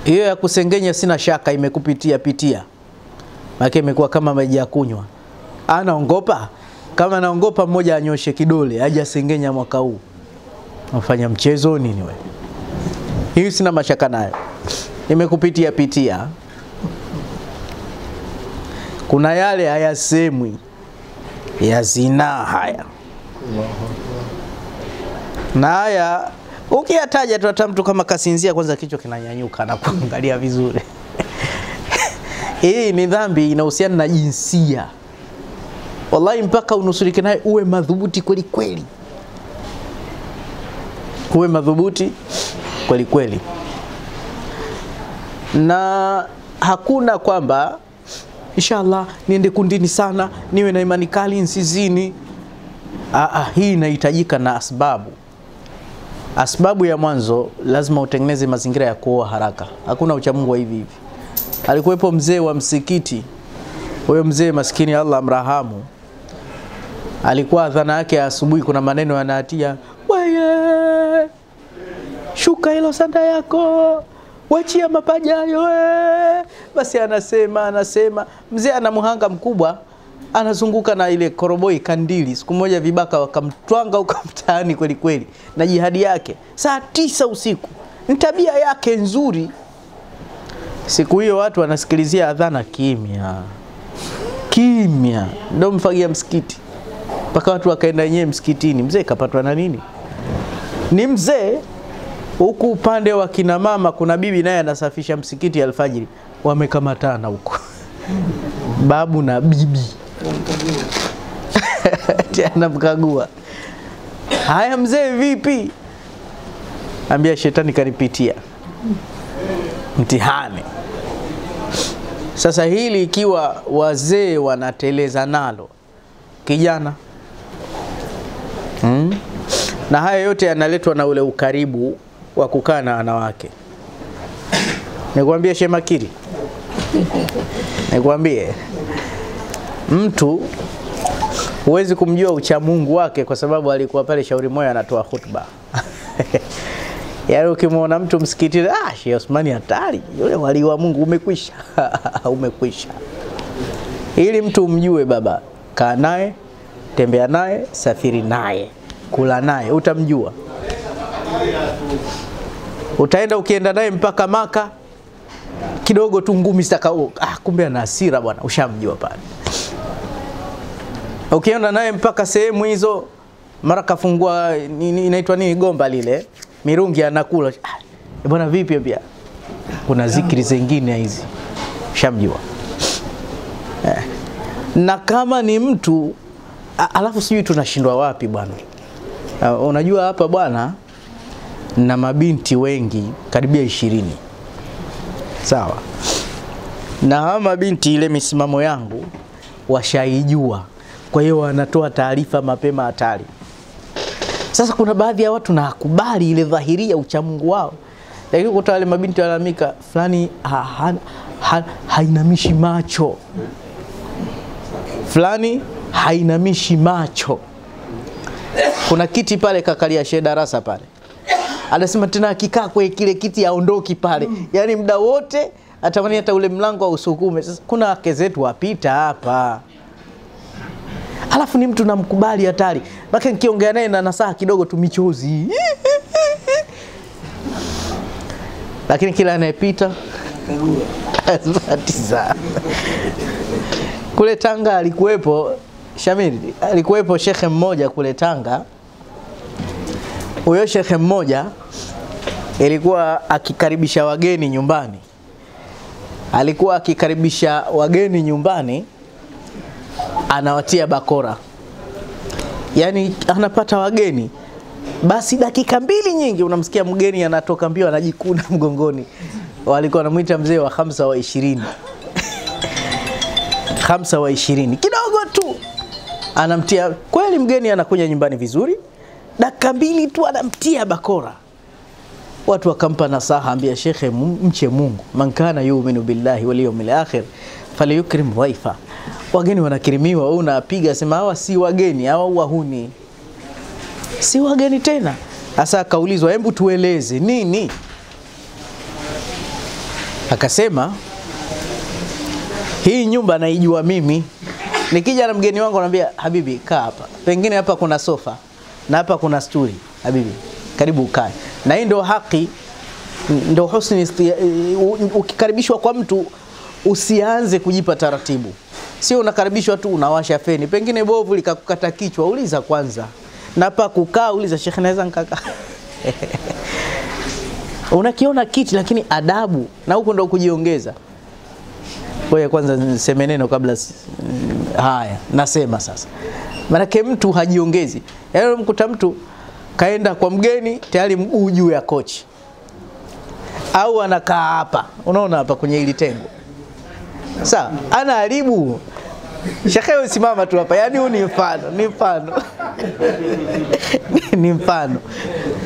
hiyo ya kusengenya sina shaka imekupitia. Maana imekuwa kama maji ya kunywa. Anaongopa? Kama anaongopa mmoja anyoshe kidole, haja sengenya mwaka huu. Unafanya mchezo nini wewe? Hii sina mashaka nayo. Imekupitia. Kuna yale hayasemwi ya zinaa haya. Na haya ukiyataja tu hata mtu kama kasinzia kwanza kichwa kinanyanyuka na kuangalia vizuri. Hii ni dhambi inahusiana na jinsia. Wallahi mpaka unusurike naye uwe madhubuti kweli kweli. Uwe madhubuti kweli kweli. Na hakuna kwamba inshallah niende kundini sana, niwe na imani kali nsizini. Hii inahitajika na asbabu. Asbabu ya mwanzo lazima utengeneze mazingira ya kuoa haraka. Hakuna uchamungu wa hivi hivi. Alikuwepo mzee wa msikiti. Huyo mzee maskini Allah amrahamu. Alikuwa adhana yake asubuhi kuna maneno yanatia, "Wewe shuka hilo sanda yako, wachia mapajayo we." Basi anasema mzee ana muhanga mkubwa, anazunguka na ile koroboi kandili. Siku moja vibaka wakamtwanga huko mtaani kweli kweli na jihadi yake. Saa 9 usiku. Ni tabia yake nzuri. Siku hiyo watu wanasikilizia adhana kimya. Ndio mfagia msikiti. Mpaka watu wakaenda yenyewe msikitini. Mzee kapatwa na nini? Ni mzee. Huku upande wa kina mama kuna bibi naye anasafisha msikiti alfajiri. Wamekamatana huko. Babu na bibi. Tena mkagua. Haya mzee vipi? Ambia shetani kanipitia. Mtihani. Sasa hili ikiwa wazee wanateleza nalo, kijana. Na haya yote yanaletwa na ule ukaribu wa kukaa na wanawake. Nikwambie Shemakiri. Nikwambie mtu huwezi kumjua uchamungu wake kwa sababu alikuwa pale Shauri Moyo anatoa khutba. Yaani ukimwona mtu msikitini, Sheikh Osmani hatari, yule wali wa Mungu umekwisha. Umekwisha. Ili mtu umjue baba, kaa naye, tembea naye, safiri naye, kula naye, utamjua. Utaenda ukienda naye mpaka Maka, kidogo tu ngumi zitakao, kumbe ana hasira bwana, ushamjua pale. Ukienda naye mpaka sehemu hizo, mara kafungua inaitwa nini gomba lile, mirungi anakula, bwana vipi pia? Kuna zikri zingine hizi, ushamjua. Na kama ni mtu alafu sijui tunashindwa wapi bwana. Unajua hapa bwana, na mabinti wengi karibia 20. Sawa. Na hawa mabinti ile misimamo yangu washaijua. Kwa hiyo wanatoa taarifa mapema hatari. Sasa kuna baadhi ya watu nakubali ile dhahiria uchamungu wao. Lakini kuta wale mabinti walalamika fulani hainamishi macho. Fulani hainamishi macho. Kuna kiti pale kakalia shehe darasa pale. Anasema tena akikaa kwa kile kiti aondoki pale. Yaani muda wote atamani hata ule mlango usukume. Sasa kuna wake zetu wapita hapa. Alafu ni mtu namkubali hatari. Baki nikiongea naye na nasaha kidogo tu michozi. Lakini kila anayepita atiza. Kule Tanga alikuwepo Shamiri, alikuwepo shekhe mmoja kule Tanga. Huyo shekhe mmoja ilikuwa akikaribisha wageni nyumbani. Alikuwa akikaribisha wageni nyumbani, anawatia bakora. Yaani anapata wageni, basi dakika 2 nyingi unamsikia mgeni anatoka mbio anajikuna mgongoni. Walikuwa wanamuita mzee wa 5 wa 20. 5 wa 20. Kidogo tu anamtia, kweli mgeni anakuja nyumbani vizuri, dakika 2 tu anamtia bakora. Watu wakampa nasaha, ambia shekhe mche Mungu, man kana yu'minu billahi wal yawmil akhir falyukrim dhaifa. Wageni wanakirimiwa, unapiga sema hawa si wageni, hawa wahuni. Si wageni tena. Sasa akaulizwa, hebu tueleze nini? Akasema, hii nyumba naijua mimi. Nikija na mgeni wangu anambia, habibi kaa hapa. Pengine hapa kuna sofa na hapa kuna stuli. Habibi, karibu ukae. Na hii ndio haki, ndio husni. Ukikaribishwa kwa mtu usianze kujipa taratibu. Sio unakaribishwa tu unawasha feni. Pengine bovu likakukata kichwa, uliza kwanza. Na hapa kukaa uliza, shekhe naweza nikakaa? Unakiona kiti lakini adabu, na huko ndo kujiongeza. Kwa kwanza niseme neno kabla haya, nasema sasa. Maana mtu hajiongezi. Yaani mkuta mtu kaenda kwa mgeni tayari mguu juu ya kochi. Au anakaa hapa. Unaona hapa kwenye hili tengo. Sawa, anaharibu. Shekhe usimama tu hapa. Yaani ni mfano, ni mfano. Ni mfano.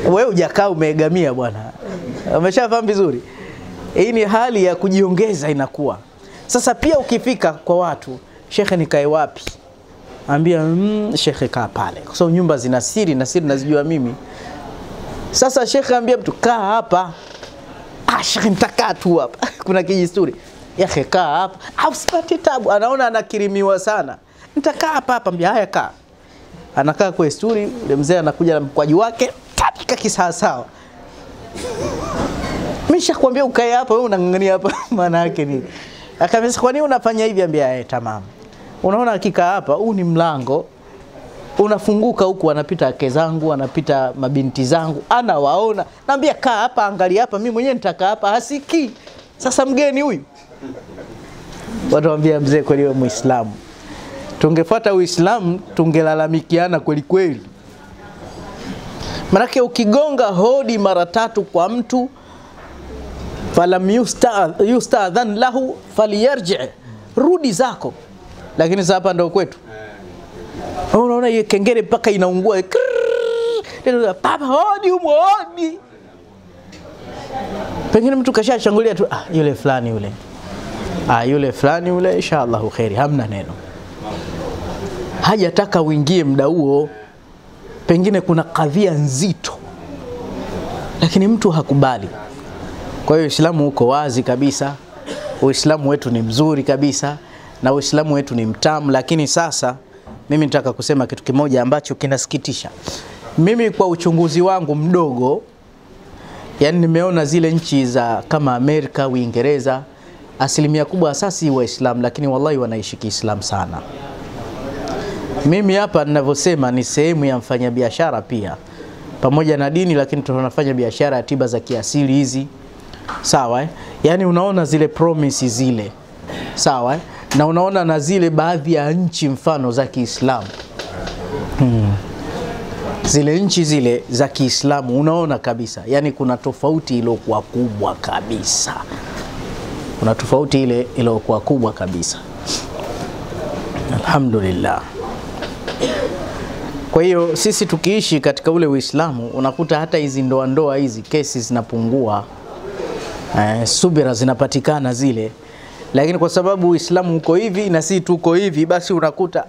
Wewe hujakaa umeegamia bwana. Umeshafahamu vizuri? Hii ni hali ya kujiongeza inakuwa. Sasa pia ukifika kwa watu, shekhe nikae wapi? Ambia shekhe kaa pale. Kwa sababu nyumba zina siri na siri nazijua mimi. Sasa shekhe ambia mtu kaa hapa. Shekhe nitakaa tu hapa. Kuna kijisturi. Yake kaa hapa. Usipate tabu. Anaona anakirimiwa sana. Nitakaa hapa hapa, ambia haya kaa. Anakaa kwa sturi, yule mzee anakuja na mkwaji wake, tapika kisawa sawa. Nimeshakwambia ukae hapa, wewe unang'ang'ania hapa, maana yake nini? Akamwambia kwa nini unafanya hivi? Ambia tamam. Unaona hakika hapa, huu ni mlango. Unafunguka huku, anapita wake zangu, anapita mabinti zangu, anawaona. Naambia kaa hapa, angalia hapa, mimi mwenyewe nitakaa hapa, hasiki. Sasa mgeni huyu. Watu waambia mzee kweli wewe Muislamu. Tungefuata Uislamu tungelalamikiana kweli kweli. Maana ukigonga hodi mara 3 kwa mtu, falam yusta'dhan lahu falyarji, rudi zako. Lakini sasa hapa ndio kwetu. Unaona hiyo kengele mpaka inaungua. Baba hodi hodi. Pengine mtu kashashangulia tu, yule fulani yule. Yule fulani yule, inshallah khairi, hamna neno. Hajataka uingie muda huo. Pengine kuna kadhia nzito. Lakini mtu hakubali. Kwa hiyo Uislamu uko wazi kabisa. Uislamu wetu ni mzuri kabisa. Na Uislamu wetu ni mtamu. Lakini sasa mimi nataka kusema kitu kimoja ambacho kinasikitisha. Mimi kwa uchunguzi wangu mdogo Yani nimeona zile nchi za kama Amerika, Uingereza, asilimia kubwa asasi Waislamu, lakini wallahi wanaishi Kiislamu sana. Mimi hapa ninavyosema ni sehemu ya mfanyabiashara pia, pamoja na dini, lakini tunafanya biashara ya tiba za kiasili hizi. Sawa Yani unaona zile promises zile. Sawa Na unaona na zile baadhi ya nchi mfano za Kiislamu. Zile nchi zile za Kiislamu unaona kabisa, yani kuna tofauti iliyokuwa kubwa kabisa. Kuna tofauti ile iliyokuwa kubwa kabisa. Alhamdulillah. Kwa hiyo sisi tukiishi katika ule Uislamu unakuta hata hizi ndoa hizi kesi zinapungua. Subira zinapatikana zile. Lakini kwa sababu Uislamu uko hivi na sisi tuko hivi, basi unakuta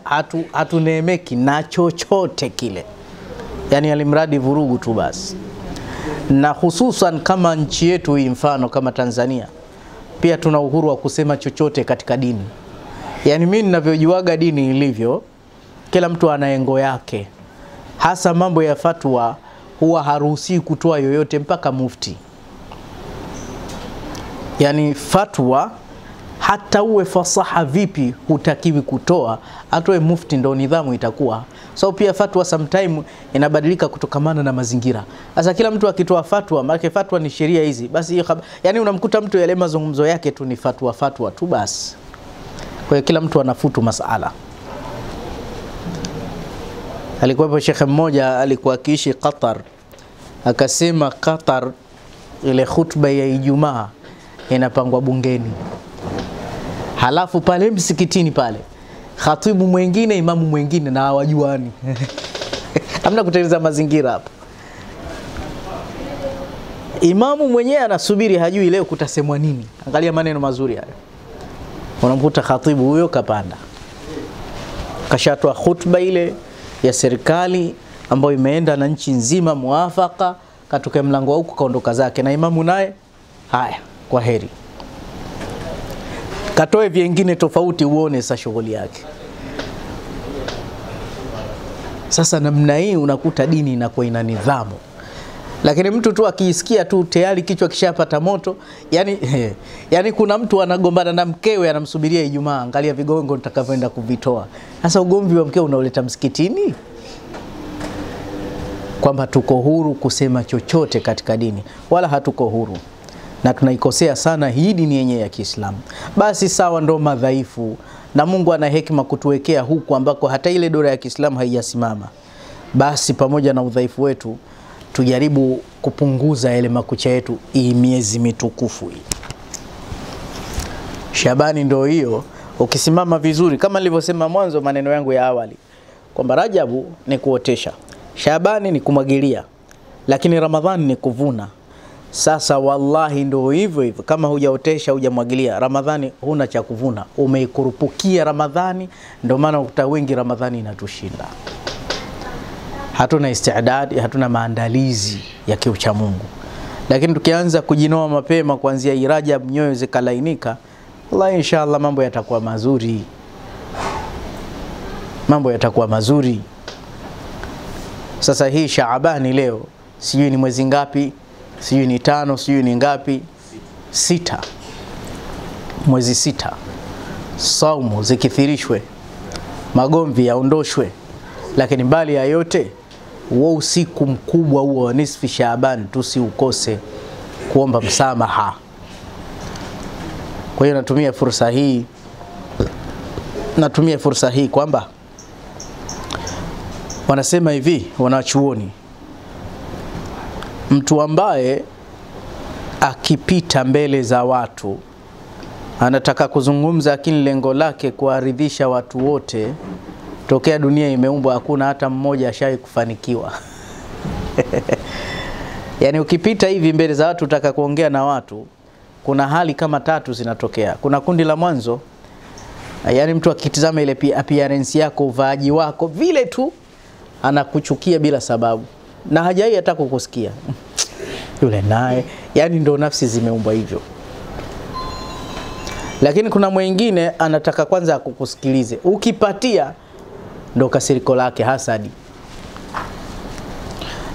hatuneemeki na chochote kile. Yani alimradi vurugu tu basi. Na hususan kama nchi yetu hii mfano kama Tanzania, pia tuna uhuru wa kusema chochote katika dini. Yani mimi ninavyojuaga dini ilivyo, kila mtu ana engo yake. Hasa mambo ya fatwa huwa haruhusi kutoa yoyote mpaka mufti. Yani fatwa hata uwe fasaha vipi hutakiwi kutoa, atoe mufti, ndo nidhamu itakuwa. So pia fatwa sometime inabadilika kutokamana na mazingira. Sasa kila mtu akitoa fatwa, maana fatwa ni sheria hizi, basi yani unamkuta mtu yale mazungumzo yake tu ni fatwa tu basi. Kwa hiyo kila mtu anafutu masala. Alikuwa shekhe mmoja alikuwa akiishi Qatar, akasema Qatar ile khutba ya Ijumaa inapangwa bungeni. Halafu pale msikitini pale khatibu mwingine, imamu mwingine na hawajuani. Hamna kutengeneza mazingira hapo. Imamu mwenyewe anasubiri, hajui leo kutasemwa nini. Angalia maneno mazuri hayo. Unamkuta khatibu huyo kapanda, kashatoa khutba ile ya serikali ambayo imeenda na nchi nzima muafaka, katoka mlango huko kaondoka zake, na imamu naye haya kwa heri, katoe vingine tofauti uone sa shughuli yake. Sasa namna hii unakuta dini inakuwa ina nidhamu. Lakini mtu tu akiisikia tu tayari kichwa kishapata moto, yani kuna mtu anagombana na mkewe anamsubiria Ijumaa, angalia vigongo nitakavyoenda kuvitoa. Sasa ugomvi wa mkeo unaoleta msikitini? Kwamba tuko huru kusema chochote katika dini, wala hatuko huru. Na tunaikosea sana hii dini yenyewe ya Kiislamu. Basi sawa, ndo madhaifu, na Mungu ana hekima kutuwekea huku ambako hata ile dola ya Kiislamu haijasimama. Basi pamoja na udhaifu wetu tujaribu kupunguza ile makucha yetu hii miezi mitukufu hii. Shabani ndo hiyo, ukisimama vizuri kama nilivyosema mwanzo maneno yangu ya awali kwamba Rajabu ni kuotesha, Shabani ni kumwagilia, lakini Ramadhani ni kuvuna. Sasa wallahi ndo hivyo kama hujaotesha hujamwagilia, Ramadhani huna cha kuvuna, umeikurupukia Ramadhani. Ndio maana ukuta wengi Ramadhani inatushinda. Hatuna istiadadi, hatuna maandalizi ya kiucha Mungu. Lakini tukianza kujinoa mapema kuanzia Rajab, nyoyo zikalainika, wallahi inshallah mambo yatakuwa mazuri. Mambo yatakuwa mazuri. Sasa hii Shaabani leo sijui ni mwezi ngapi, sijui ni 5, sijui ni ngapi, 6. Mwezi 6. Saumu zikithirishwe, magomvi yaondoshwe. Lakini mbali ya yote, huo usiku mkubwa huo wa nisfi Shaaban tusiukose kuomba msamaha. Kwa hiyo natumia fursa hii kwamba wanasema hivi wanachuoni, mtu ambaye akipita mbele za watu anataka kuzungumza, lakini lengo lake kuaridhisha watu wote, tokea dunia imeumbwa hakuna hata mmoja ashai kufanikiwa. Yani ukipita hivi mbele za watu utaka kuongea na watu, kuna hali kama 3 zinatokea. Kuna kundi la mwanzo, yani mtu akitizama ile appearance yako, uvaaji wako vile tu, anakuchukia bila sababu na hajai hata kukusikia. Yule naye, yani ndo nafsi zimeumbwa hivyo. Lakini kuna mwingine anataka kwanza kukusikilize, ukipatia ndo kasiriko lake, hasadi.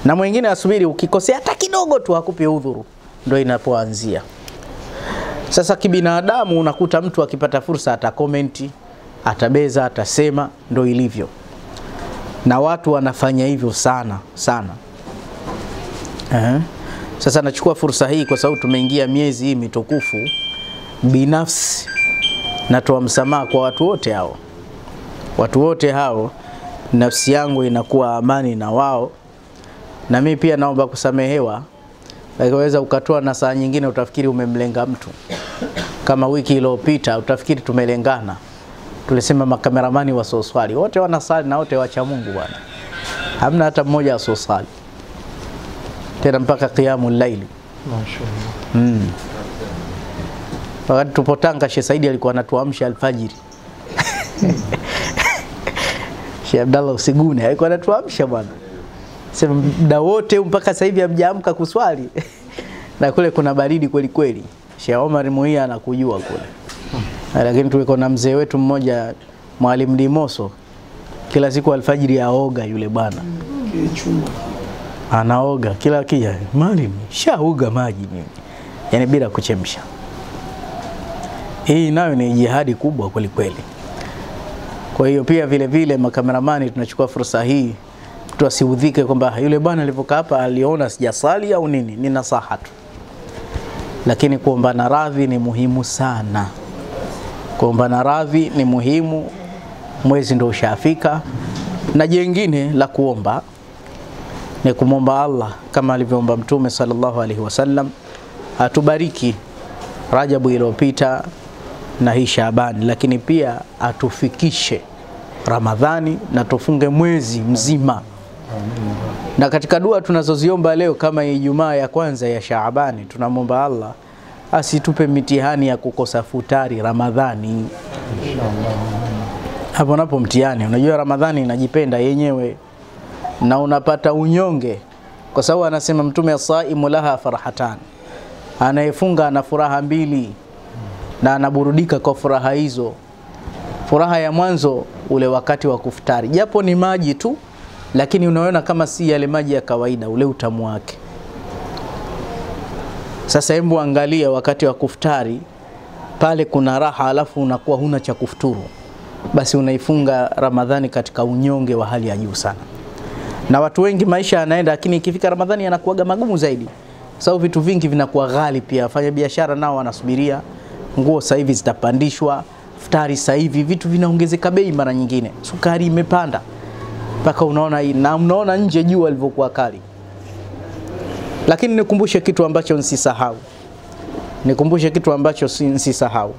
Na mwingine asubiri ukikosea hata kidogo kidogo tu hakupi udhuru, ndio inapoanzia. Sasa kibinadamu unakuta mtu akipata fursa atakomenti, atabeza, atasema, ndio ilivyo. Na watu wanafanya hivyo sana sana. Sasa nachukua fursa hii kwa sababu tumeingia miezi hii mitukufu, binafsi natoa msamaha kwa watu wote hao. Watu wote hao, nafsi yangu inakuwa amani na wao. Na mimi pia naomba kusamehewa. Lakini ukatoa na saa nyingine utafikiri umemlenga mtu. Kama wiki iliyopita utafikiri tumelengana. Tulisema makameramani wasoswali wote wanasali na wote wacha Mungu bwana. Hamna hata mmoja asoswali. Tena mpaka qiyamul layli. Mashaallah. Wakati tupo Tanga, Sheikh Saidi alikuwa anatuamsha alfajiri. Sheikh Abdallah Usigune alikuwa anatuamsha bwana. Sema muda wote mpaka sasa hivi hamjaamka kuswali. Na kule kuna baridi kweli kweli. Sheikh Omar Muia anakujua kule. Lakini tulikuwa na mzee wetu mmoja Mwalimu Dimoso, kila siku alfajiri aoga yule bwana. Anaoga kila kia, mwalimu shaoga maji nini, yani bila kuchemsha. Hii nayo ni jihadi kubwa kweli kweli. Kwa hiyo pia vile vile makameramani tunachukua fursa hii tuasiudhike kwamba yule bwana alipokaa hapa aliona sijasali au nini. Ni nasaha tu, lakini kuombana radhi ni muhimu sana. Kuombana radhi ni muhimu, mwezi ndio ushafika. Na jingine la kuomba ni kumomba Allah kama alivyoomba Mtume sallallahu alaihi wasallam atubariki Rajabu iliyopita na hii Shaabani, lakini pia atufikishe Ramadhani na tufunge mwezi mzima. Na katika dua tunazoziomba leo kama Ijumaa ya kwanza ya Shaabani, tunamomba Allah asitupe mitihani ya kukosa futari Ramadhani. Hapo napo mtihani. Unajua Ramadhani inajipenda yenyewe na unapata unyonge, kwa sababu anasema Mtume as-saimu laha farhatan, anayefunga ana furaha mbili na anaburudika kwa furaha hizo. Furaha ya mwanzo ule wakati wa kufutari, japo ni maji tu, lakini unaona kama si yale maji ya kawaida, ule utamu wake. Sasa hebu angalia wakati wa kufutari, pale kuna raha, alafu unakuwa huna cha kufuturu, basi unaifunga Ramadhani katika unyonge wa hali ya juu sana. Na watu wengi maisha yanaenda, lakini ikifika Ramadhani yanakuwa magumu zaidi. Sababu vitu vingi vinakuwa ghali pia. Wafanya biashara nao wanasubiria, nguo sasa hivi zitapandishwa, futari sasa hivi vitu vinaongezeka bei mara nyingine. Sukari imepanda. Mpaka unaona nje jua lilivyokuwa kali. Lakini nikumbushe kitu ambacho nsisahau.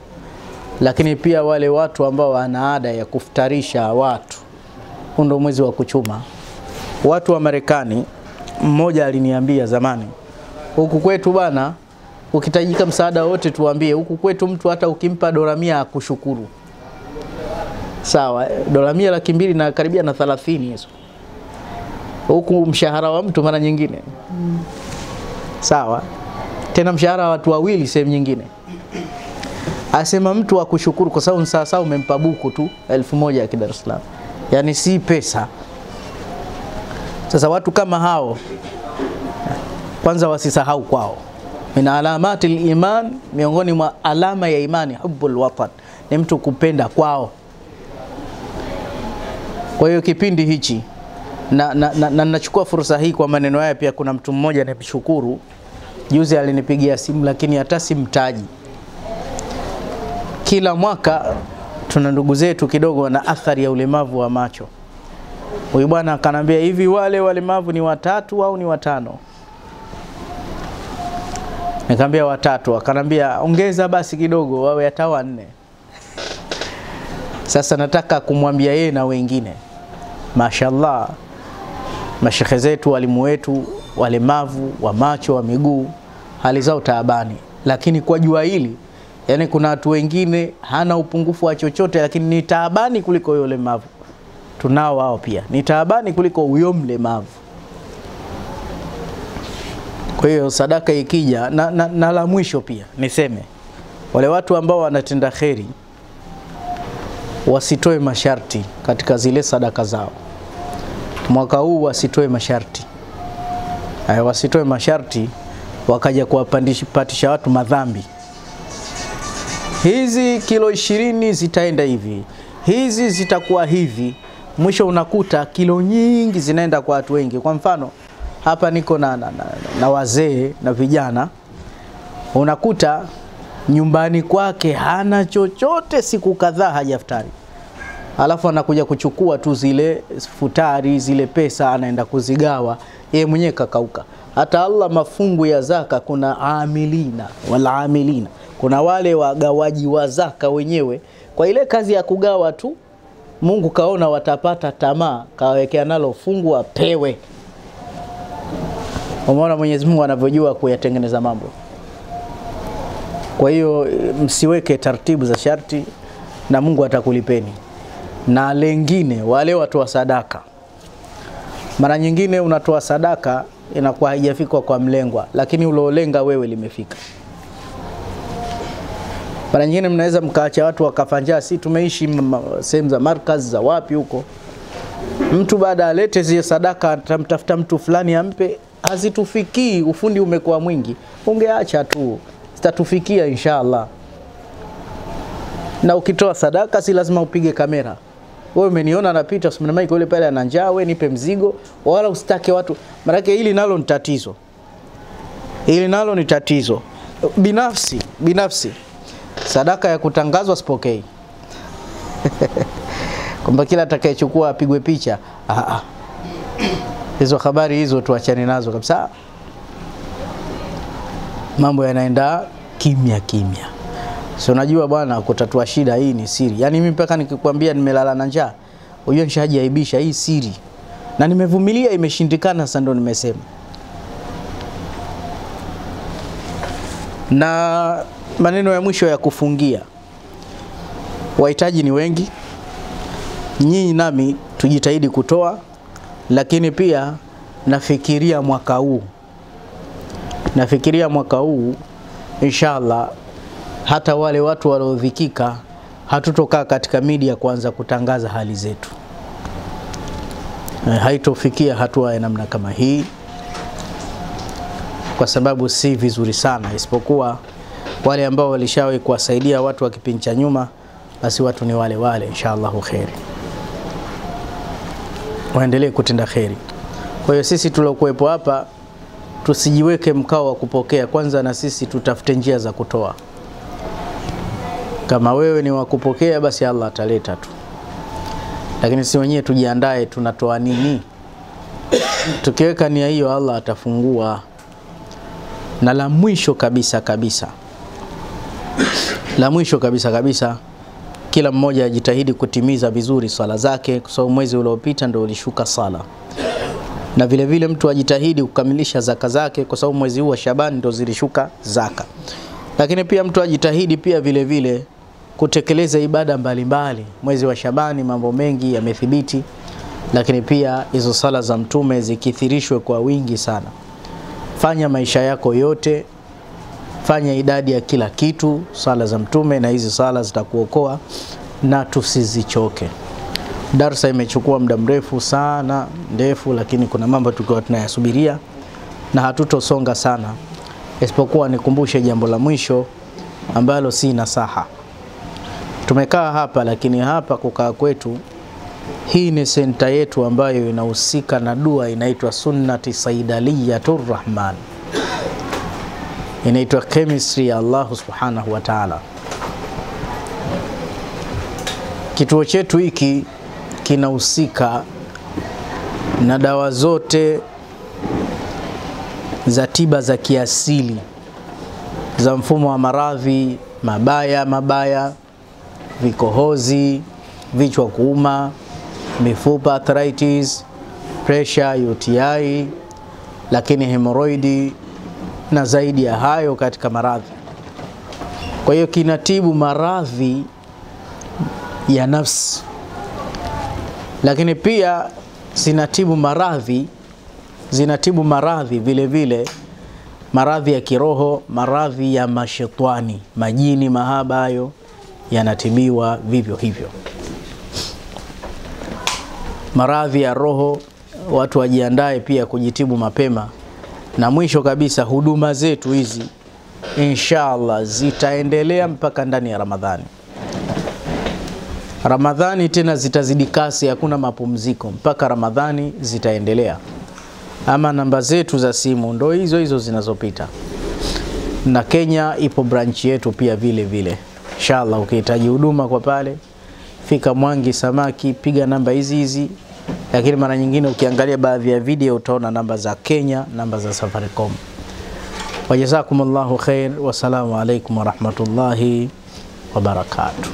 Lakini pia wale watu ambao wana ada ya kufutarisha watu, ndio mwezi wa kuchuma. Watu wa Marekani, mmoja aliniambia zamani, huku kwetu bana, ukitajika msaada wote tuambie, huku kwetu mtu hata ukimpa $100 akushukuru. Sawa, $100 laki mbili na karibia na 30 hizo. Huku mshahara wa mtu mara nyingine. Sawa. Tena mshahara wa watu wawili sehemu nyingine. Asema mtu akushukuru kwa sababu sasa umempa buku tu 1000 ya Dar es Salaam. Yaani si pesa. Sasa watu kama hao kwanza wasisahau kwao. Min alamatil iman, miongoni mwa alama ya imani hubbul watan, ni mtu kupenda kwao. Kwa hiyo kipindi hichi na nachukua fursa hii kwa maneno haya pia, kuna mtu mmoja anamshukuru juzi alinipigia simu, lakini hata simtaji. Kila mwaka tuna ndugu zetu kidogo na athari ya ulemavu wa macho. Huyu bwana akanambia, hivi wale walemavu ni 3 au ni 5? Nikamwambia 3. Akanambia ongeza basi kidogo wawe hata 4. Sasa nataka kumwambia yeye na wengine, mashallah, mashekhe zetu, walimu wetu, walemavu wa macho, wa miguu, hali zao taabani. Lakini kwa jua hili, yani kuna watu wengine hana upungufu wa chochote, lakini ni taabani kuliko yule mlemavu. Tunao wao pia, ni taabani kuliko huyo mlemavu. Kwa hiyo sadaka ikija, na la mwisho pia niseme, wale watu ambao wanatenda kheri wasitoe masharti katika zile sadaka zao. Mwaka huu wasitoe masharti. wasitoe masharti wakaja kuwapatisha watu madhambi. Hizi kilo 20 zitaenda hivi, hizi zitakuwa hivi. Mwisho unakuta kilo nyingi zinaenda kwa watu wengi. Kwa mfano hapa niko na wazee na vijana, unakuta nyumbani kwake hana chochote siku kadhaa hajaftari, alafu anakuja kuchukua tu zile futari, zile pesa anaenda kuzigawa, yeye mwenyewe kakauka. Hata Allah mafungu ya zaka kuna amilina wala amilina, kuna wale wagawaji wa zaka wenyewe, kwa ile kazi ya kugawa tu Mungu kaona watapata tamaa, kawekea nalo fungu apewe. Umeona Mwenyezi Mungu anavyojua kuyatengeneza mambo. Kwa hiyo msiweke taratibu za sharti na Mungu atakulipeni. Na lengine wale watu wa sadaka, mara nyingine unatoa sadaka inakuwa haijafika kwa mlengwa, lakini ulolenga wewe limefika. Mara nyingine mnaweza mkaacha watu wakafanja, si tumeishi sehemu za markaz za wapi huko, mtu baada alete zile sadaka atamtafuta mtu fulani ampe, hazitufikii, ufundi umekuwa mwingi, ungeacha tu zitatufikia inshallah. Na ukitoa sadaka si lazima upige kamera. Wewe umeniona napita Usman Mike yule pale ana njaa, wewe nipe mzigo, wala usitake watu. Maana hili nalo ni tatizo. Hili nalo ni tatizo. Binafsi sadaka ya kutangazwa sipokei. Kwamba kila atakayechukua apigwe picha. Hizo habari hizo tuachane nazo kabisa. Mambo yanaenda kimya. So unajua bwana, kutatua shida hii ni siri. Yaani mimi mpaka nikikwambia nimelala na njaa, unajua nishajiaibisha, hii siri. Na nimevumilia imeshindikana, sasa ndo nimesema. Na maneno ya mwisho ya kufungia. Wahitaji ni wengi. Nyinyi nami tujitahidi kutoa, lakini pia nafikiria mwaka huu inshallah hata wale watu waliodhikika hatutokaa katika media kuanza kutangaza hali zetu. Haitofikia hatua ya namna kama hii, kwa sababu si vizuri sana, isipokuwa wale ambao walishawahi kuwasaidia watu wa kipindi cha nyuma, basi watu ni wale inshallah khairi, waendelee kutenda khairi. Kwa hiyo sisi tulokuepo hapa tusijiweke mkao wa kupokea, kwanza na sisi tutafute njia za kutoa. Kama wewe ni wa kupokea, basi Allah ataleta tu, lakini si wenyewe tujiandae tunatoa nini. Tukiweka nia hiyo Allah atafungua. Na la mwisho kabisa kila mmoja ajitahidi kutimiza vizuri swala zake, kwa sababu mwezi uliopita ndio ulishuka sala. Na vile vile mtu ajitahidi kukamilisha zaka zake, kwa sababu mwezi huu wa Shaaban ndio zilishuka zaka. Lakini pia mtu ajitahidi pia vile vile kutekeleza ibada mbalimbali. Mwezi wa Shaaban mambo mengi yamethibiti, lakini pia hizo sala za mtume zikithirishwe kwa wingi sana. Fanya maisha yako yote, fanya idadi ya kila kitu sala za mtume, na hizi sala zitakuokoa na tusizichoke. Darasa imechukua muda mrefu sana, ndefu, lakini kuna mambo tulikuwa tunayasubiria na hatutosonga sana, isipokuwa nikumbushe jambo la mwisho ambalo si nasaha. Tumekaa hapa, lakini hapa kukaa kwetu, hii ni senta yetu ambayo inahusika na dua, inaitwa Sunnati Saidaliyatur Rahman. Inaitwa chemistry ya Allah Subhanahu wa Ta'ala. Kituo chetu hiki kinahusika na dawa zote za tiba za kiasili za mfumo wa maradhi mabaya, vikohozi, vichwa kuuma, mifupa, arthritis, pressure, UTI, lakini hemorrhoid na zaidi ya hayo katika maradhi. Kwa hiyo kinatibu maradhi ya nafsi, lakini pia zinatibu maradhi vile vile maradhi ya kiroho, maradhi ya mashetani, majini, mahaba, hayo yanatibiwa vivyo hivyo. Maradhi ya roho watu wajiandae pia kujitibu mapema, Na mwisho kabisa, huduma zetu hizi inshallah zitaendelea mpaka ndani ya Ramadhani. Ramadhani tena zitazidi kasi, hakuna mapumziko mpaka Ramadhani zitaendelea. Ama namba zetu za simu ndo hizo zinazopita. Na Kenya ipo branch yetu pia vile vile. Inshallah ukihitaji huduma kwa pale, fika Mwangi Samaki, piga namba hizi. Lakini mara nyingine ukiangalia baadhi ya video utaona namba za Kenya, namba za Safaricom. Wajazakumullahu khair, wassalamu alaikum warahmatullahi wabarakatuh.